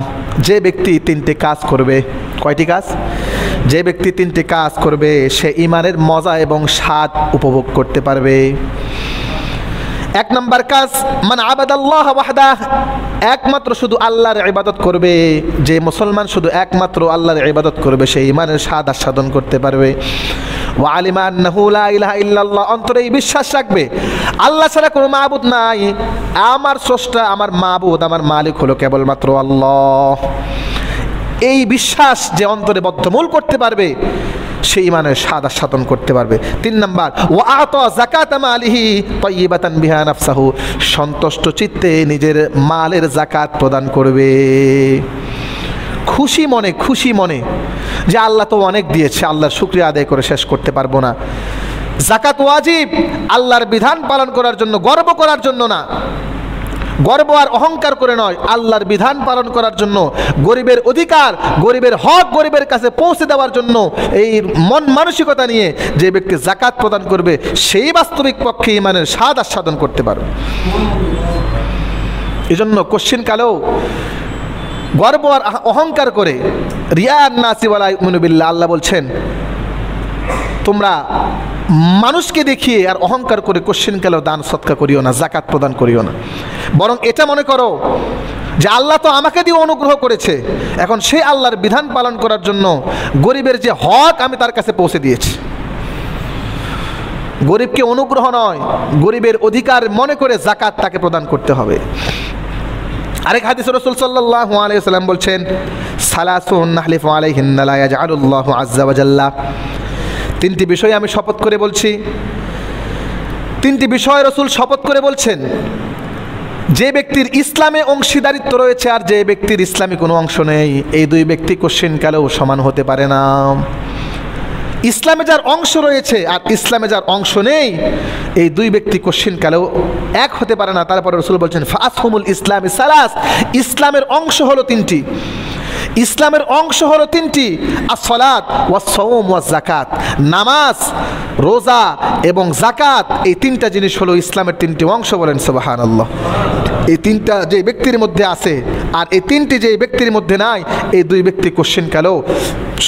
যে ব্যক্তি তিনটি কাজ করবে, কয়টি কাজ? যে ব্যক্তি তিনটি কাজ করবে সে ঈমানের মজা এবং স্বাদ উপভোগ করতে পারবে। এক নম্বর কাজ, মান আবাদাল্লাহ ওয়াহদাহ, একমাত্র শুধু আল্লাহর ইবাদত করবে। যে মুসলমান শুধু একমাত্র আল্লাহর ইবাদত করবে সে ঈমানের স্বাদ আস্বাদন করতে পারবে। ওয়া আলিমা আন্নাহু লা ইলাহা ইল্লাল্লাহ, অন্তরে এই বিশ্বাস রাখবে আল্লাহ ছাড়া কোনো মাবুদ নাই, আমার স্রষ্টা, আমার মাবুদ, আমার মালিক হলো কেবলমাত্র আল্লাহ। এই বিশ্বাস যে অন্তরে বদ্ধমূল করতে পারবে সে ঈমানের স্বাদ আস্বাদন করতে পারবে। 3 নাম্বার, ওয়া আতা যাকাত মালিহি তাইয়িবাতান বিহা নাফসাহু, সন্তুষ্ট চিত্তে নিজের মালের যাকাত প্রদান করবে, খুশি মনে যে আল্লাহ তো অনেক দিয়েছে, আল্লাহর শুকরিয়া আদায় করে শেষ করতে পারবো না। যাকাত ওয়াজিব, আল্লাহর বিধান পালন করার জন্য, গর্ব করার জন্য না, গর্ব আর অহংকার করে নয়, আল্লাহর বিধান পালন করার জন্য, গরিবের অধিকার, গরিবের হক গরিবের কাছে পৌঁছে দেওয়ার জন্য এই মন মানসিকতা নিয়ে যে ব্যক্তি যাকাত প্রদান করবে সেই বাস্তবিক পক্ষে ঈমানের স্বাদ আস্বাদন করতে পারবে। এজন্য কোশ্চিন কালেও গর্ব আর অহংকার করে রিয়ান নাসি ওয়ালা ইউমিনু বিল্লাহ, আল্লাহ বলছেন তোমরা মানুষকে দেখিয়ে আর অহংকার করে কোশ্চিন কালেও দান সৎকা করিও না, যাকাত প্রদান করিও না, বরং এটা মনে করো যে আল্লাহ তো আমাকে দিয়ে অনুগ্রহ করেছে, এখন সেই আল্লাহর বিধান পালন করার জন্য গরিবের যে হক আমি তার কাছে পৌঁছে দিয়েছি। গরিবকে অনুগ্রহ নয়, গরিবের অধিকার মনে করে যাকাত তাকে প্রদান করতে হবে। আরেক হাদিসে রাসূল সাল্লাল্লাহু আলাইহি ওয়াসাল্লাম বলছেন, সালাসুন নাহলিফু আলাইহিন্না লা ইয়াজআলুল্লাহু আযজা ওয়া জাল্লা। 3টি বিষয় আমি শপথ করে বলছি, 3টি বিষয় রাসূল শপথ করে বলছেন, যে ব্যক্তির ইসলামে অংশীদারিত্ব রয়েছে আর যে ব্যক্তির ইসলামে কোনো অংশ নেই, এই দুই ব্যক্তি কোশ্চিন কালেও সমান হতে পারে না। ইসলামে যার অংশ রয়েছে আর ইসলামে যার অংশ নেই, এই দুই ব্যক্তি কোশ্চিন কালেও এক হতে পারে না। তারপরে রাসূল বলছেন, ফাসহুমুল ইসলামি সালাস, ইসলামের অংশ হলো 3টি। ইসলামের অংশ হলো 3টি, as-সালাত ওয়াস-সাওম ওয়াজ-যাকাত, নামাজ, রোজা এবং যাকাত, এই 3টা জিনিস হলো ইসলামের 3টি অংশ। বলেন সুবহানাল্লাহ। এই 3টা যে ব্যক্তির মধ্যে আছে আর এই 3টি যে ব্যক্তির মধ্যে নাই, এই দুই ব্যক্তি কোশ্চিন কালেও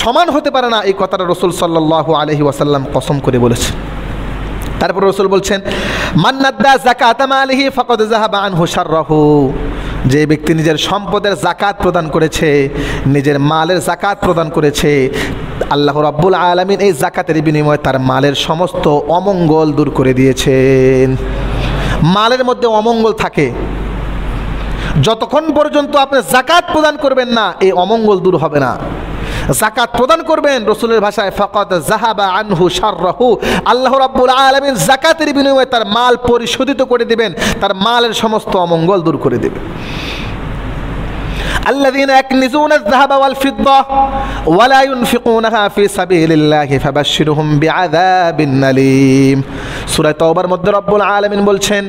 সমান হতে পারে না। এই কথাটা রাসূল সাল্লাল্লাহু আলাইহি ওয়াসাল্লাম কসম করে বলেছেন। তারপর রাসূল বলছেন, মান নাদ্দা যাকাতা মালিহি ফাকাদ যাহাবা আনহু শাররাহু, যে ব্যক্তি নিজের সম্পদের যাকাত প্রদান করেছে, নিজের মালের যাকাত প্রদান করেছে, আল্লাহ রাব্বুল আলামিন এই যাকাতের বিনিময়ে তার মালের সমস্ত অমঙ্গল দূর করে দিয়েছেন। মালের মধ্যে অমঙ্গল থাকে, যতক্ষণ পর্যন্ত আপনি যাকাত প্রদান করবেন না এই অমঙ্গল দূর হবে না। যাকাত প্রদান করবেন, রাসূলের ভাষায় ফাকাদ যাহাবা আনহু শাররাহু, আল্লাহ রাব্বুল আলামিন যাকাতের বিনিময়ে তার মাল পরিশোধিত করে দিবেন, তার মালের সমস্ত অমঙ্গল দূর করে দিবেন। الذين يكنزون الذهب والفضة ولا ينفقونها في سبيل الله فبشرهم بعذاب أليم। সূরা তাওবার মধ্যে রব্বুল আলামিন বলছেন,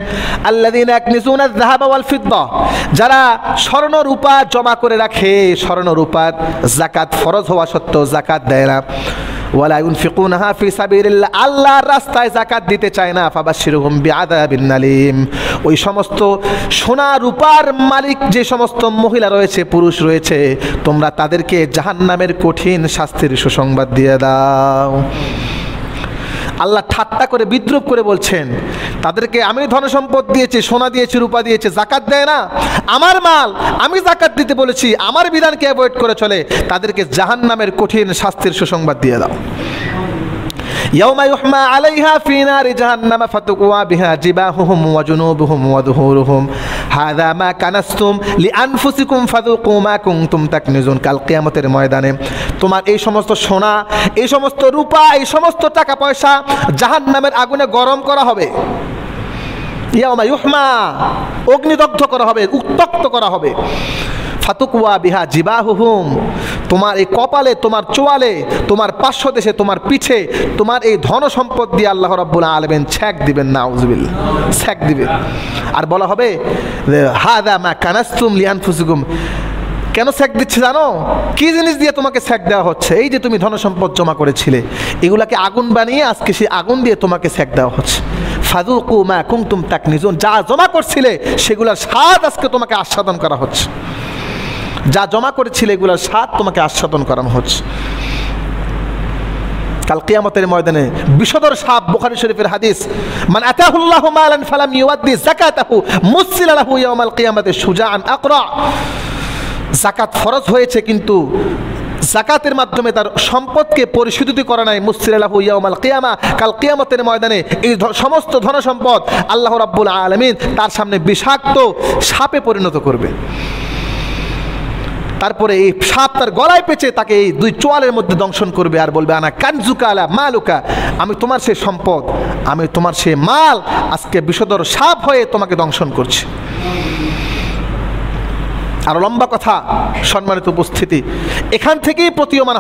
الذين يكنزون الذهب والفضة, যারা স্বর্ণ রূপা জমা করে রাখে, স্বর্ণ রূপার যাকাত ফরজ হওয়া সত্ত্বেও যাকাত দেয় না, ওয়ালা ইউনফিকুনাহা ফি সাবিলিল্লাহ, আল্লাহর রাস্তায় যাকাত দিতে চায় না, ফাবাশশিরহুম বিআযাবিন আলীম, ওই সমস্ত সোনা রূপার মালিক যে সমস্ত মহিলা রয়েছে, পুরুষ রয়েছে, তোমরা তাদেরকে জাহান্নামের কঠিন শাস্তির সুসংবাদ দিয়ে দাও। আল্লাহ ঠাট্টা করে বিদ্রুপ করে বলছেন, তাদেরকে আমি ধনসম্পদ দিয়েছি, সোনা দিয়েছি, রূপা দিয়েছি, যাকাত দেয় না, আমার মাল আমি যাকাত দিতে বলেছি, আমার বিধানকে অ্যাভয়েড করে চলে, তাদেরকে জাহান্নামের কঠিন শাস্তির সুসংবাদ দিয়ে দাও। ইয়াউমা ইউহমা আলাইহা ফি নারি জাহান্নামা ফাতুকওয়া বিহা জিবাহুহুম ওয়া জুনুবুহুম ওয়া যুহুরুহুম হাযা মা কানাসতুম লিআনফুসিকুম ফাযুকু মা কুনতুম তাকনিজুন। কাল কিয়ামতের ময়দানে তোমার এই সমস্ত সোনা, এই সমস্ত রূপা, এই সমস্ত টাকা পয়সা জাহান্নামের আগুনে গরম করা হবে। ইয়াউমা ইউহমা, অগ্নিদগ্ধ করা হবে, উত্তপ্ত করা হবে। ফাতুকওয়া বিহা জিবাহুহুম, তোমার এই কপালে, তোমার চোয়ালে, তোমার পার্শ্বদেশে, তোমার পিঠে, তোমার এই ধন সম্পদ দিয়ে আল্লাহ রাব্বুল আলামিন ছ্যাক দিবেন, নাউযুবিল্লাহ, ছ্যাক দিবেন। আর বলা হবে হাযা মা কানাসতুম লিআনফুসিকুম। কেন ছ্যাক দিচ্ছে জানো? কি জিনিস দিয়ে তোমাকে ছ্যাক দেওয়া হচ্ছে? এই যে তুমি ধন সম্পদ জমা করেছিলে, এগুলাকে আগুন বানিয়ে আজকে সেই আগুন দিয়ে তোমাকে ছ্যাক দেওয়া হচ্ছে। ফাযুকু মা কুনতুম তাকনিজুন, যা জমা করছিলে সেগুলোর স্বাদ আজকে তোমাকে আস্বাদন করা হচ্ছে। যা জমা করেছিলে এগুলোর স্বাদ তোমাকে আস্বাদন করানো হচ্ছে। কাল কিয়ামতের ময়দানে বিষধর সাপ, বুখারী শরীফের হাদিস, মান আতাহুল্লাহু মালান ফালাম ইউআদ্দি যাকাতাহু মুসিলা লাহু ইয়াউমাল কিয়ামাতি শুজাআন আকরা। যাকাত ফরজ হয়েছে কিন্তু যাকাতের মাধ্যমে তার সম্পদকে পরিশোধিত করা নাই, মুসিলা লাহু ইয়াউমাল কিয়ামা, কাল কিয়ামতের ময়দানে এই সমস্ত ধন সম্পদ আল্লাহ রাব্বুল আলামিন তার সামনে বিষাক্ত সাপে পরিণত করবে। তারপরে এই সাপ তার গলায় পেঁচে তাকে এই দুই চোয়ালের মধ্যে দংশন করবে আর বলবে আনা কানজুকা আলা মালুকা, আমি তোমার সেই সম্পদ, আমি তোমার সেই মাল আজকে বিষধর সাপ হয়ে তোমাকে দংশন করছি। আর লম্বা কথা, সম্মানিত উপস্থিতি, এখান থেকেই প্রতীয়মান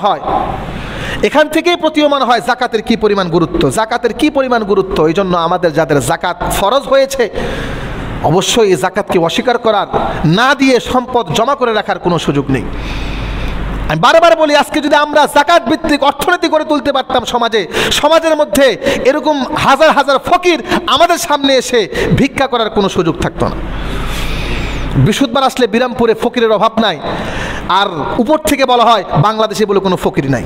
হয় যাকাতের কি পরিমাণ গুরুত্ব, যাকাতের কি পরিমাণ গুরুত্ব। এই জন্য আমাদের যাদের যাকাত ফরজ হয়েছে, অবশ্যই এই যাকাতকে অস্বীকার করার, না দিয়ে সম্পদ জমা করে রাখার কোনো সুযোগ নেই। আমি বারবার বলি, আজকে যদি আমরা যাকাত ভিত্তিক অর্থনীতি করে তুলতে পারতাম সমাজের মধ্যে এরকম হাজার হাজার ফকির আমাদের সামনে এসে ভিক্ষা করার কোনো সুযোগ থাকতো না। বৃহস্পতিবার আসলে বিরামপুরে ফকিরের অভাব নাই, আর উপর থেকে বলা হয় বাংলাদেশে বলে কোনো ফকির নাই।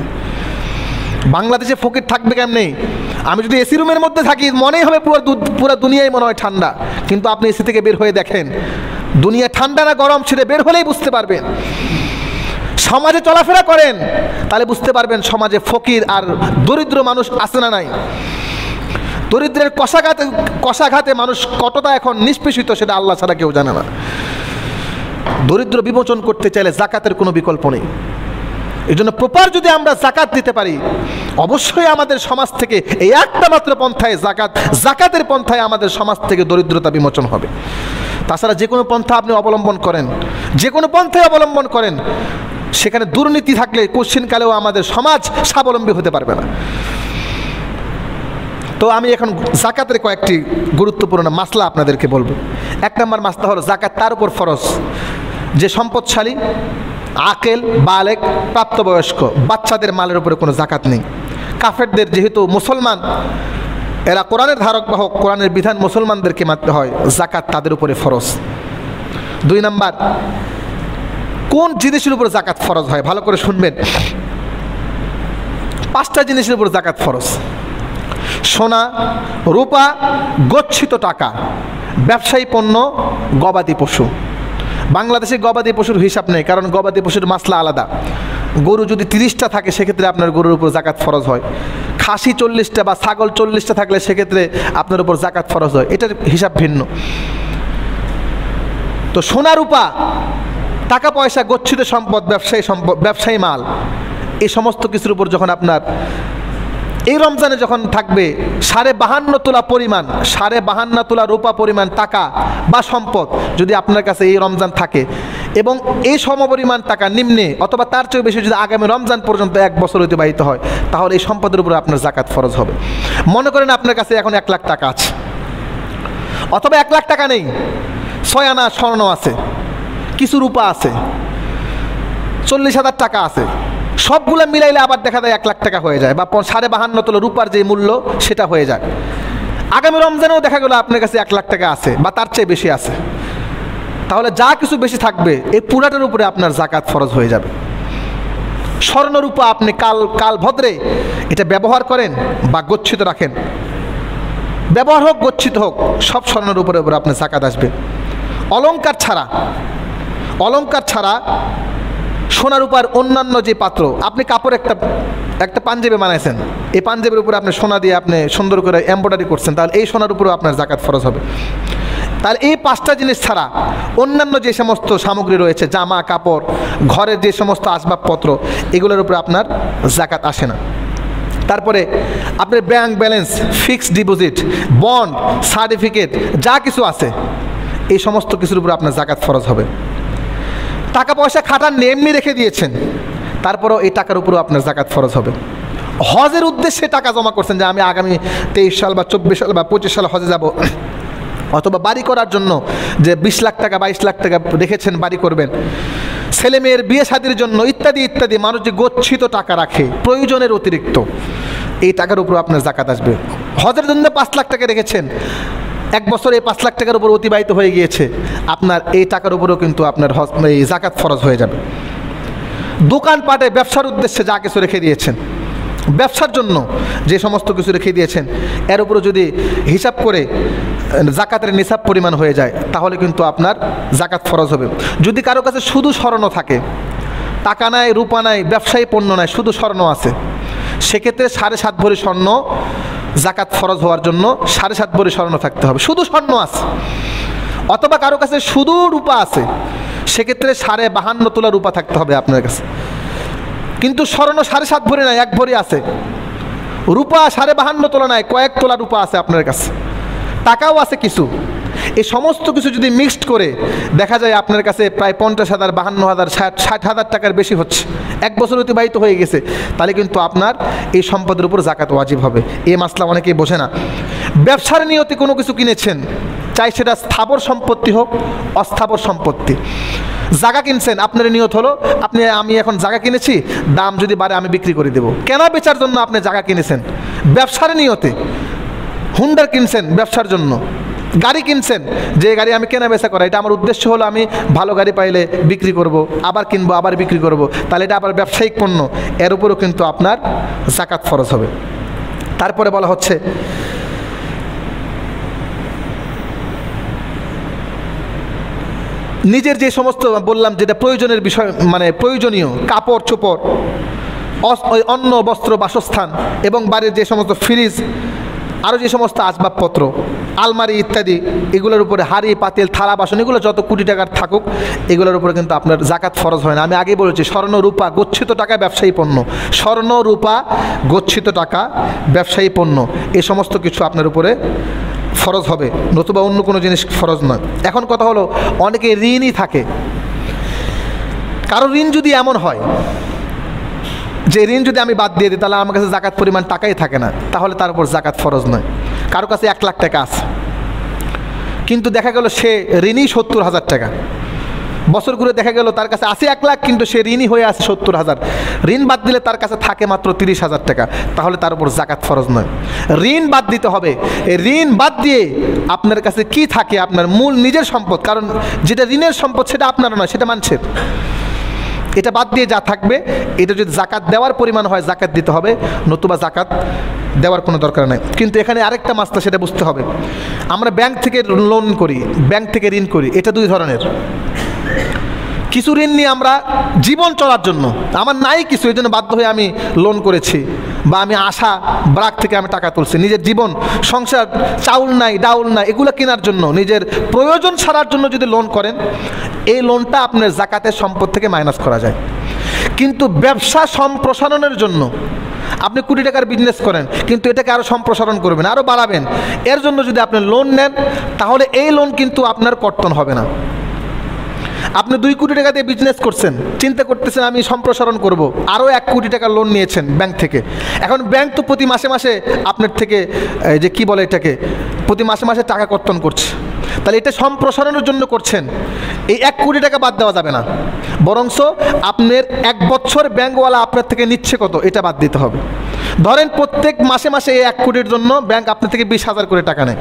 বাংলাদেশে ফকির থাকবে কেমনে? আমি যদি এসি রুমের মধ্যে থাকি মনেই হবে পুরো দুনিয়ায় মনে হয় ঠান্ডা, কিন্তু আপনি এসি থেকে বের হয়ে দেখেন দুনিয়া ঠান্ডা না গরম, সেটা বের হলেই বুঝতে পারবেন। সমাজে চলাফেরা করেন তাহলে বুঝতে পারবেন সমাজে ফকির আর দরিদ্র মানুষ আছে না নাই। দরিদ্রের কষাঘাতে মানুষ কতটা এখন নিষ্পেষিত সেটা আল্লাহ ছাড়া কেউ জানে না। দরিদ্র বিমোচন করতে চাইলে যাকাতের কোনো বিকল্প নেই। এই জন্য প্রপার যদি আমরা যাকাত দিতে পারি, অবশ্যই আমাদের সমাজ থেকে এই একটা মাত্র পন্থায় যাকাতের পন্থায় আমাদের সমাজ থেকে দরিদ্রতা বিমোচন হবে। তাছাড়া যে কোনো পন্থা আপনি অবলম্বন করেন, যে কোনো পন্থায় অবলম্বন করেন, সেখানে দুর্নীতি থাকলে কোশ্চিনকালেও আমাদের সমাজ স্বাবলম্বী হতে পারবে না। তো আমি এখন যাকাতের কয়েকটি গুরুত্বপূর্ণ মাসলা আপনাদেরকে বলবো। 1 নম্বর মাসলা হলো যাকাত তার উপর ফরজ যে সম্পদশালী, আকেল, বালেক, প্রাপ্তবয়স্ক, বাচ্চাদের মালের উপরে কোনো যাকাত নেই। কাফেরদের, যেহেতু মুসলমান, এরা কোরআনের ধারক বাহক, কোরআনের বিধান মুসলমানদেরকে মানতে হয়, যাকাত তাদের উপরে ফরজ। 2 নম্বর, কোন জিনিসের উপর যাকাত ফরজ হয় ভালো করে শুনবেন। 5টা জিনিসের উপর যাকাত ফরজ: সোনা, রূপা, গচ্ছিত টাকা, ব্যবসায়ী পণ্য, গবাদি পশু। বাংলাদেশে গবাদি পশুর হিসাব নেই, কারণ গবাদি পশুর মাসলা আলাদা। গরু যদি 30টা থাকে সেক্ষেত্রে আপনার গরুর উপর যাকাত ফরজ হয়। খাসি 40টা বা ছাগল 40টা থাকলে সেক্ষেত্রে আপনার উপর যাকাত ফরজ হয়, এটার হিসাব ভিন্ন। তো সোনা, রূপা, টাকা পয়সা, গচ্ছিত সম্পদ, ব্যবসায়ী মাল, এই সমস্ত কিছুর উপর যখন আপনার এই রমজানে যখন থাকবে 52.5 তোলা পরিমাণ, 52.5 তোলা রূপা পরিমাণ টাকা বা সম্পদ যদি আপনার কাছে এই রমজান থাকে, এবং এই সমপরিমাণ টাকা নিম্নে অথবা তার চেয়ে বেশি যদি আগামী রমজান পর্যন্ত 1 বছর অতিবাহিত হয়, তাহলে এই সম্পদের উপরে আপনার যাকাত ফরজ হবে। মনে করেন আপনার কাছে এখন 1 লাখ টাকা আছে, অথবা 1 লাখ টাকা নেই, 6 আনা স্বর্ণ আছে, কিছু রূপা আছে, 40,000 টাকা আছে, সবগুলো মিলাইলে আবার দেখা যায় 1 লাখ টাকা হয়ে যায়, বা 52.5 তোলা রূপার যে মূল্য সেটা হয়ে যায়। আগামী রমজানেও দেখা গেল আপনার কাছে 1 লাখ টাকা আছে বা তার চেয়ে বেশি আছে, তাহলে যা কিছু বেশি থাকবে এই পুরাটার উপরে আপনার যাকাত ফরজ হয়ে যাবে। স্বর্ণ রূপা আপনি কাল ভদ্রে এটা ব্যবহার করেন বা গচ্ছিত রাখেন, ব্যবহার হোক গচ্ছিত হোক, সব স্বর্ণের উপরে আপনার যাকাত আসবে। অলংকার ছাড়া সোনা রূপার অন্যান্য যে পাত্র, আপনি কাপড় একটা পাঞ্জাবি বানাইছেন, এই পাঞ্জাবির উপরে আপনি সোনা দিয়ে আপনি সুন্দর করে এমব্রয়ডারি করছেন, তাহলে এই সোনার উপরেও আপনার জাকাত ফরজ হবে। তাহলে এই 5টা জিনিস ছাড়া অন্যান্য যে সমস্ত সামগ্রী রয়েছে, জামা কাপড়, ঘরের যে সমস্ত আসবাবপত্র, এগুলোর উপরে আপনার জাকাত আসে না। তারপরে আপনার bank balance, fixed deposit, bond, certificate যা কিছু আছে, এই সমস্ত কিছুর উপরে আপনার জাকাত ফরজ হবে। টাকা পয়সা খাটান এমনি রেখে দিয়েছেন, তারপরেও এই টাকার উপরেও আপনার জাকাত ফরজ হবে। হজের উদ্দেশ্যে টাকা জমা করছেন যে আমি আগামী 23 সাল বা 24 সাল বা 25 সাল হজে যাব, অথবা বাড়ি করার জন্য যে 20 লাখ টাকা 22 লাখ টাকা রেখেছেন বাড়ি করবেন, ছেলে মেয়ের বিয়ে শাদির জন্য ইত্যাদি ইত্যাদি, মানুষ যে গচ্ছিত টাকা রাখে প্রয়োজনের অতিরিক্ত, এই টাকার উপর আপনার জাকাত আসবে। হজের জন্য 5 লাখ টাকা রেখেছেন, 1 বছর এই 5 লাখ টাকার উপর অতিবাহিত হয়ে গিয়েছে, আপনার এই টাকার উপরেও কিন্তু আপনার এই জাকাত ফরজ হয়ে যাবে। দোকানপাটে ব্যবসার উদ্দেশ্যে যা কিছু রেখে দিয়েছেন, ব্যবসার জন্য যে সমস্ত কিছু রেখে দিয়েছেন, এর উপরে যদি হিসাব করে জাকাতের নিসাব পরিমাণ হয়ে যায়, তাহলে কিন্তু আপনার জাকাত ফরজ হবে। যদি কারো কাছে শুধু স্বর্ণ থাকে, টাকা নাই, রূপা নাই, ব্যবসায়ী পণ্য নাই, শুধু স্বর্ণ আছে, সেক্ষেত্রে 7.5 ভরি স্বর্ণ জাকাত ফরজ হওয়ার জন্য 7.5 ভরি স্বর্ণ থাকতে হবে, শুধু স্বর্ণ আছে। অথবা কারো কাছে শুধু রূপা আছে, সেক্ষেত্রে 52.5 তোলা রূপা থাকতে হবে আপনার কাছে, কিন্তু স্বর্ণ 7.5 ভরি নাই, 1 ভরি আছে। রূপা 52.5 তোলা নাই, কয়েক তোলা রূপা আছে আপনার কাছে, টাকাও আছে কিছু। এই সমস্ত কিছু যদি মিক্সড করে দেখা যায় আপনার কাছে প্রায় 50,000, 52,000, 60,000 টাকার বেশি হচ্ছে, 1 বছর অতিবাহিত হয়ে গেছে, তাহলে কিন্তু আপনার এই সম্পদের উপর জাকাত ওয়াজিব হবে। এই মাসলা অনেকেই বোঝে না। ব্যবসার নিয়তে কোনো কিছু কিনেছেন, চাই সেটা স্থাবর সম্পত্তি হোক, অস্থাবর সম্পত্তি। জায়গা কিনছেন, আপনার নিয়ত হলো আমি এখন জায়গা কিনেছি, দাম যদি বাড়ে আমি বিক্রি করে দেবো, কেনা বেচার জন্য আপনি জায়গা কিনেছেন। ব্যবসার নিয়তে হুন্ডার কিনছেন, ব্যবসার জন্য। গাড়ি কিনছেন, যে গাড়ি আমি কেনা বেচা করা, এটা আমার উদ্দেশ্য হলো আমি ভালো গাড়ি পাইলে বিক্রি করব, আবার কিনবো, আবার বিক্রি করব, তাহলে এটা আবার ব্যবসায়িক পণ্য, এর উপরেও কিন্তু আপনার জাকাত ফরজ হবে। তারপরে বলা হচ্ছে নিজের যে সমস্ত বললাম যেটা প্রয়োজনের বিষয়, মানে প্রয়োজনীয় কাপড় চোপড়, অন্ন বস্ত্র বাসস্থান, এবং বাড়ির যে সমস্ত ফ্রিজ, আরও যে সমস্ত আসবাবপত্র, আলমারি ইত্যাদি, এগুলোর উপরে হাঁড়ি পাতিল থালা বাসন, এগুলো যত কোটি টাকার থাকুক, এগুলোর উপরে কিন্তু আপনার জাকাত ফরজ হয় না। আমি আগেই বলেছি, স্বর্ণ রূপা গচ্ছিত টাকা ব্যবসায়ী পণ্য, স্বর্ণ রূপা গচ্ছিত টাকা ব্যবসায়ী পণ্য, এই সমস্ত কিছু আপনার উপরে ফরজ হবে, নতুবা অন্য কোনো জিনিস ফরজ নয়। এখন কথা হলো, অনেকে ঋণই থাকে। কারো ঋণ যদি এমন হয় যে ঋণ যদি আমি বাদ দিয়ে দিই, তাহলে আমার কাছে জাকাত পরিমাণ টাকাই থাকে না, তাহলে তার উপর জাকাত ফরজ নয়। কারো কাছে 1 লাখ টাকা আছে, কিন্তু দেখা গেল সে ঋণই 70,000 টাকা, বছর ঘুরে দেখা গেল তার কাছে আছে 1 লাখ, কিন্তু সে ঋণই হয়ে আছে 70,000। ঋণ বাদ দিলে তার কাছে থাকে মাত্র 30,000 টাকা, তাহলে তার উপর জাকাত ফরজ নয়। ঋণ বাদ দিতে হবে। এই ঋণ বাদ দিয়ে আপনার কাছে কি থাকে? আপনার মূল নিজের সম্পদ, কারণ যেটা ঋণের সম্পদ সেটা আপনার নয়, সেটা মানুষের। এটা বাদ দিয়ে যা থাকবে, এটা যদি জাকাত দেওয়ার পরিমাণ হয় জাকাত দিতে হবে, নতুবা জাকাত দেওয়ার কোনো দরকার নেই। কিন্তু এখানে আরেকটা মাসলা, সেটা বুঝতে হবে। আমরা ব্যাংক থেকে লোন করি, ব্যাংক থেকে ঋণ করি, এটা 2 ধরনের। কিছু ঋণ নিয়ে আমরা জীবন চলার জন্য, আমার নাই কিছু, এই জন্য বাধ্য হয়ে আমি লোন করেছি, বা আমি আশা ব্রাক থেকে আমি টাকা তুলছি, নিজের জীবন সংসার, চাউল নাই ডাউল নাই, এগুলো কেনার জন্য, নিজের প্রয়োজন ছাড়ার জন্য যদি লোন করেন, এই লোনটা আপনার জাকাতের সম্পদ থেকে মাইনাস করা যায়। কিন্তু ব্যবসা সম্প্রসারণের জন্য আপনি কোটি টাকার বিজনেস করেন, কিন্তু এটাকে আরও সম্প্রসারণ করবেন, আরও বাড়াবেন, এর জন্য যদি আপনি লোন নেন, তাহলে এই লোন কিন্তু আপনার কর্তন হবে না। আপনি 2 কোটি টাকা দিয়ে বিজনেস করছেন, চিন্তা করতেছেন আমি সম্প্রসারণ করব, আরও 1 কোটি টাকা লোন নিয়েছেন ব্যাংক থেকে। এখন ব্যাংক তো প্রতি মাসে মাসে আপনার থেকে যে কি বলে এটাকে, প্রতি মাসে মাসে টাকা কর্তন করছে, তাহলে এটা সম্প্রসারণের জন্য করছেন, এই 1 কোটি টাকা বাদ দেওয়া যাবে না, বরঞ্চ আপনার 1 বছর ব্যাংকওয়ালা আপনার থেকে নিচ্ছে কত, এটা বাদ দিতে হবে। ধরেন প্রত্যেক মাসে মাসে এই 1 কোটির জন্য ব্যাংক আপনার থেকে 20,000 করে টাকা নেয়,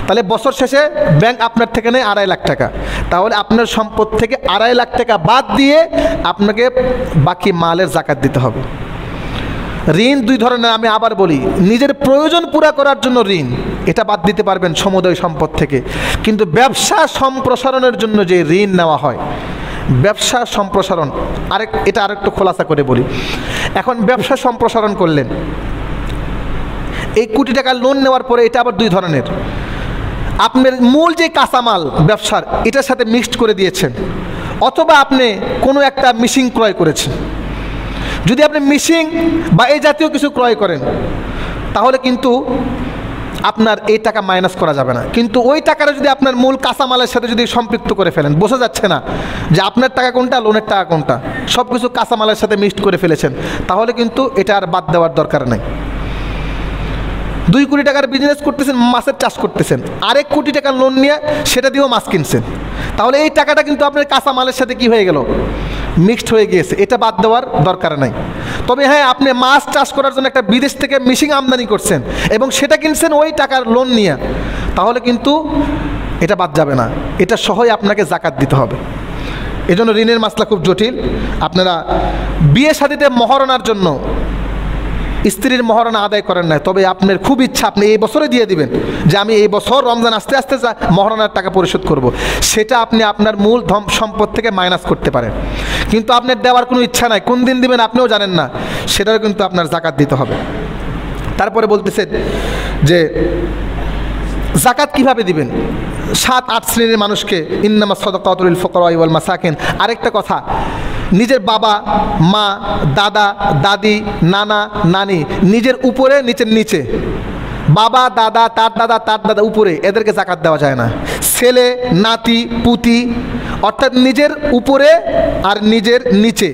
তাহলে বছর শেষে ব্যাংক আপনার থেকে নেয় 2.5 লাখ টাকা। তাহলে আপনার সম্পদ থেকে 2.5 লাখ টাকা বাদ দিয়ে আপনাকে বাকি মালের জাকাত দিতে হবে। ঋণ 2 ধরনের, আমি আবার বলি, নিজের প্রয়োজন পুরা করার জন্য ঋণ, এটা বাদ দিতে পারবেন সমুদয় সম্পদ থেকে। কিন্তু ব্যবসা সম্প্রসারণের জন্য যে ঋণ নেওয়া হয়, ব্যবসা সম্প্রসারণ, এটা আরেকটু খোলাসা করে বলি। এখন ব্যবসা সম্প্রসারণ করলেন, এই কোটি টাকা লোন নেওয়ার পরে এটা আবার দুই ধরনের। আপনার মূল যে কাঁচামাল ব্যবসার এটার সাথে মিক্সড করে দিয়েছেন, অথবা আপনি কোনো একটা মেশিন ক্রয় করেছেন। যদি আপনি মেশিন বা এই জাতীয় কিছু ক্রয় করেন তাহলে কিন্তু আপনার এই টাকা মাইনাস করা যাবে না। কিন্তু ওই টাকাটা যদি আপনার মূল কাঁচামালের সাথে যদি সম্পৃক্ত করে ফেলেন, বোঝা যাচ্ছে না যে আপনার টাকা কোনটা, লোনের টাকা কোনটা, সব কিছু কাঁচামালের সাথে মিক্সড করে ফেলেছেন, তাহলে কিন্তু এটা আর বাদ দেওয়ার দরকার নেই। 2 কোটি টাকার বিজনেস করতেছেন, মাছের চাষ করতেছেন, 1 কোটি টাকার লোন নিয়ে সেটা দিয়েও মাছ কিনছেন, তাহলে এই টাকাটা কিন্তু আপনার কাঁচামালের সাথে কি হয়ে গেল, মিক্সড হয়ে গিয়েছে, এটা বাদ দেওয়ার দরকার নাই। তবে হ্যাঁ, আপনি মাছ চাষ করার জন্য একটা বিদেশ থেকে মেশিন আমদানি করছেন এবং সেটা কিনছেন ওই টাকার লোন নিয়ে, তাহলে কিন্তু এটা বাদ যাবে না, এটা সহই আপনাকে জাকাত দিতে হবে। এজন্য ঋণের মাসলা খুব জটিল। আপনারা বিয়ে শাদীতে মহারণার জন্য স্ত্রীর মহারণা আদায় করেন না, তবে আপনার খুব ইচ্ছা আপনি এই বছরে দিয়ে দিবেন যে আমি এই বছর রমজান আস্তে আস্তে মহারণার টাকা পরিশোধ করব, সেটা আপনি আপনার মূল ধন সম্পদ থেকে মাইনাস করতে পারেন। কিন্তু আপনার দেওয়ার কোনো ইচ্ছা নাই, কোন দিন দিবেন আপনিও জানেন না, সেটাও কিন্তু আপনার জাকাত দিতে হবে। তারপরে বলতেছেন যে জাকাত কিভাবে দিবেন, 7-8 শ্রেণীর মানুষকে ইন্নামা সাদাকাতুল লিল ফুকারা ওয়াল মাসাকিন। আরেকটা কথা, নিজের বাবা মা দাদা দাদি নানা নানি, নিজের উপরে নিচের নিচে, বাবা দাদা তার দাদা উপরে, এদেরকে জাকাত দেওয়া যায় না। ছেলে নাতি পুতি, অর্থাৎ নিজের উপরে আর নিজের নিচে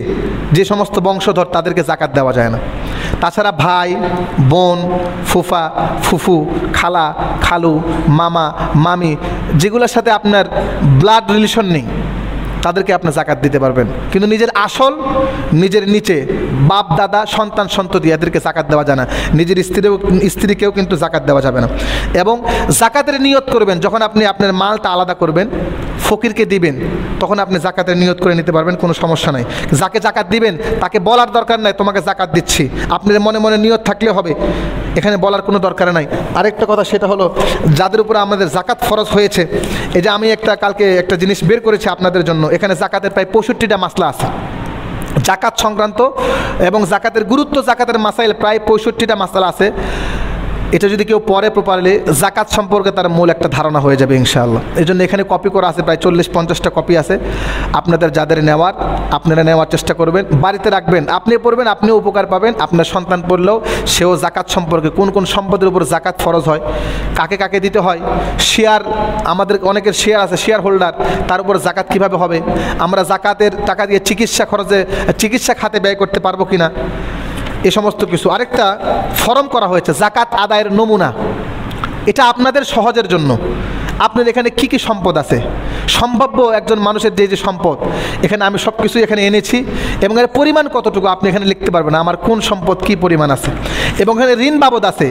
যে সমস্ত বংশধর, তাদেরকে জাকাত দেওয়া যায় না। তাছাড়া ভাই বোন ফুফা ফুফু খালা খালু মামা মামি, যেগুলোর সাথে আপনার ব্লাড রিলেশন নেই, তাদেরকে আপনি জাকাত দিতে পারবেন। কিন্তু নিজের আসল, নিজের নিচে বাপ দাদা সন্তান সন্ততি, এদেরকে জাকাত দেওয়া যায় না। নিজের স্ত্রীকেও কিন্তু জাকাত দেওয়া যাবে না। এবং জাকাতের নিয়ত করবেন যখন আপনি আপনার মালটা আলাদা করবেন, ফকিরকে দিবেন, তখন আপনি জাকাতের নিয়ত করে নিতে পারবেন, কোনো সমস্যা নাই। যাকে জাকাত দিবেন তাকে বলার দরকার নাই তোমাকে জাকাত দিচ্ছি, আপনার মনে মনে নিয়ত থাকলে হবে, এখানে বলার কোনো দরকার নাই। আরেকটা কথা, সেটা হলো যাদের উপরে আমাদের জাকাত ফরজ হয়েছে, এই যে আমি কালকে একটা জিনিস বের করেছি আপনাদের জন্য, এখানে জাকাতের প্রায় 65টা মাসলা আছে জাকাত সংক্রান্ত, এবং জাকাতের গুরুত্ব, জাকাতের মাসাইল প্রায় 65টা মাসালা আছে। এটা যদি কেউ পড়ে প্রপারলি, জাকাত সম্পর্কে তার মূল একটা ধারণা হয়ে যাবে ইনশাআল্লাহ। এই জন্য এখানে কপি করা আছে, প্রায় 40-50টা কপি আছে। আপনাদের যাদের নেওয়ার, আপনারা নেওয়ার চেষ্টা করবেন, বাড়িতে রাখবেন, আপনি পড়বেন, আপনিও উপকার পাবেন, আপনার সন্তান পড়লেও সেও জাকাত সম্পর্কে, কোন কোন সম্পদের উপর জাকাত ফরজ হয়, কাকে কাকে দিতে হয়, শেয়ার, আমাদের অনেকের শেয়ার আছে, শেয়ার হোল্ডার, তার উপর জাকাত কীভাবে হবে, আমরা জাকাতের টাকা দিয়ে চিকিৎসা খাতে ব্যয় করতে পারবো কিনা, এ সমস্ত কিছু। আরেকটা ফরম করা হয়েছে জাকাত আদায়ের নমুনা, এটা আপনাদের সহজের জন্য। আপনার এখানে কি কি সম্পদ আছে, সম্ভাব্য একজন মানুষের যে সম্পদ, এখানে আমি সব কিছু এখানে এনেছি, এবং এর পরিমাণ কতটুকু আপনি এখানে লিখতে পারবেন, আমার কোন সম্পদ কি পরিমাণ আছে, এবং এখানে ঋণ বাবদ আছে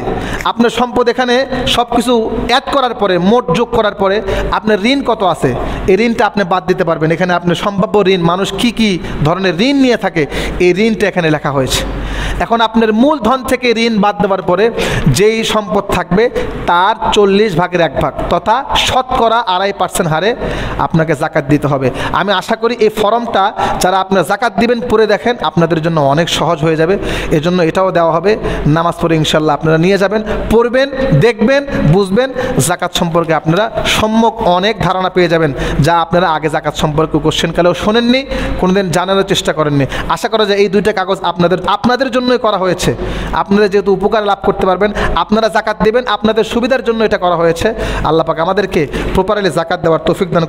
আপনার সম্পদ, এখানে সব কিছু অ্যাড করার পরে, মোট যোগ করার পরে আপনার ঋণ কত আছে, এই ঋণটা আপনি বাদ দিতে পারবেন। এখানে আপনার সম্ভাব্য ঋণ, মানুষ কি কি ধরনের ঋণ নিয়ে থাকে, এই ঋণটা এখানে লেখা হয়েছে। এখন আপনার মূল ধন থেকে ঋণ বাদ দেওয়ার পরে যেই সম্পদ থাকবে তার 40 ভাগের 1 ভাগ, তথা শতকরা 2.5% হারে আপনাকে জাকাত দিতে হবে। আমি আশা করি এই ফর্মটা যারা আপনারা জাকাত দিবেন পড়ে দেখেন, আপনাদের জন্য অনেক সহজ হয়ে যাবে। এজন্য এটাও দেওয়া হবে, নামাজ পড়ে ইনশাল্লাহ আপনারা নিয়ে যাবেন, পড়বেন, দেখবেন, বুঝবেন, জাকাত সম্পর্কে আপনারা সম্যক অনেক ধারণা পেয়ে যাবেন, যা আপনারা আগে জাকাত সম্পর্কে কোশ্চেন কালেও শোনেননি, কোনোদিন জানানোর চেষ্টা করেননি। আশা করা যায় এই 2টা কাগজ আপনাদের জন্যই করা হয়েছে। আপনারা যেহেতু উপকার লাভ করতে পারবেন, আপনারা জাকাত দেবেন, আপনাদের সুবিধার জন্য এটা করা হয়েছে। আল্লাহ পাক আমাদেরকে প্রপারলি জাকাত দেওয়ার তৌফিক দান।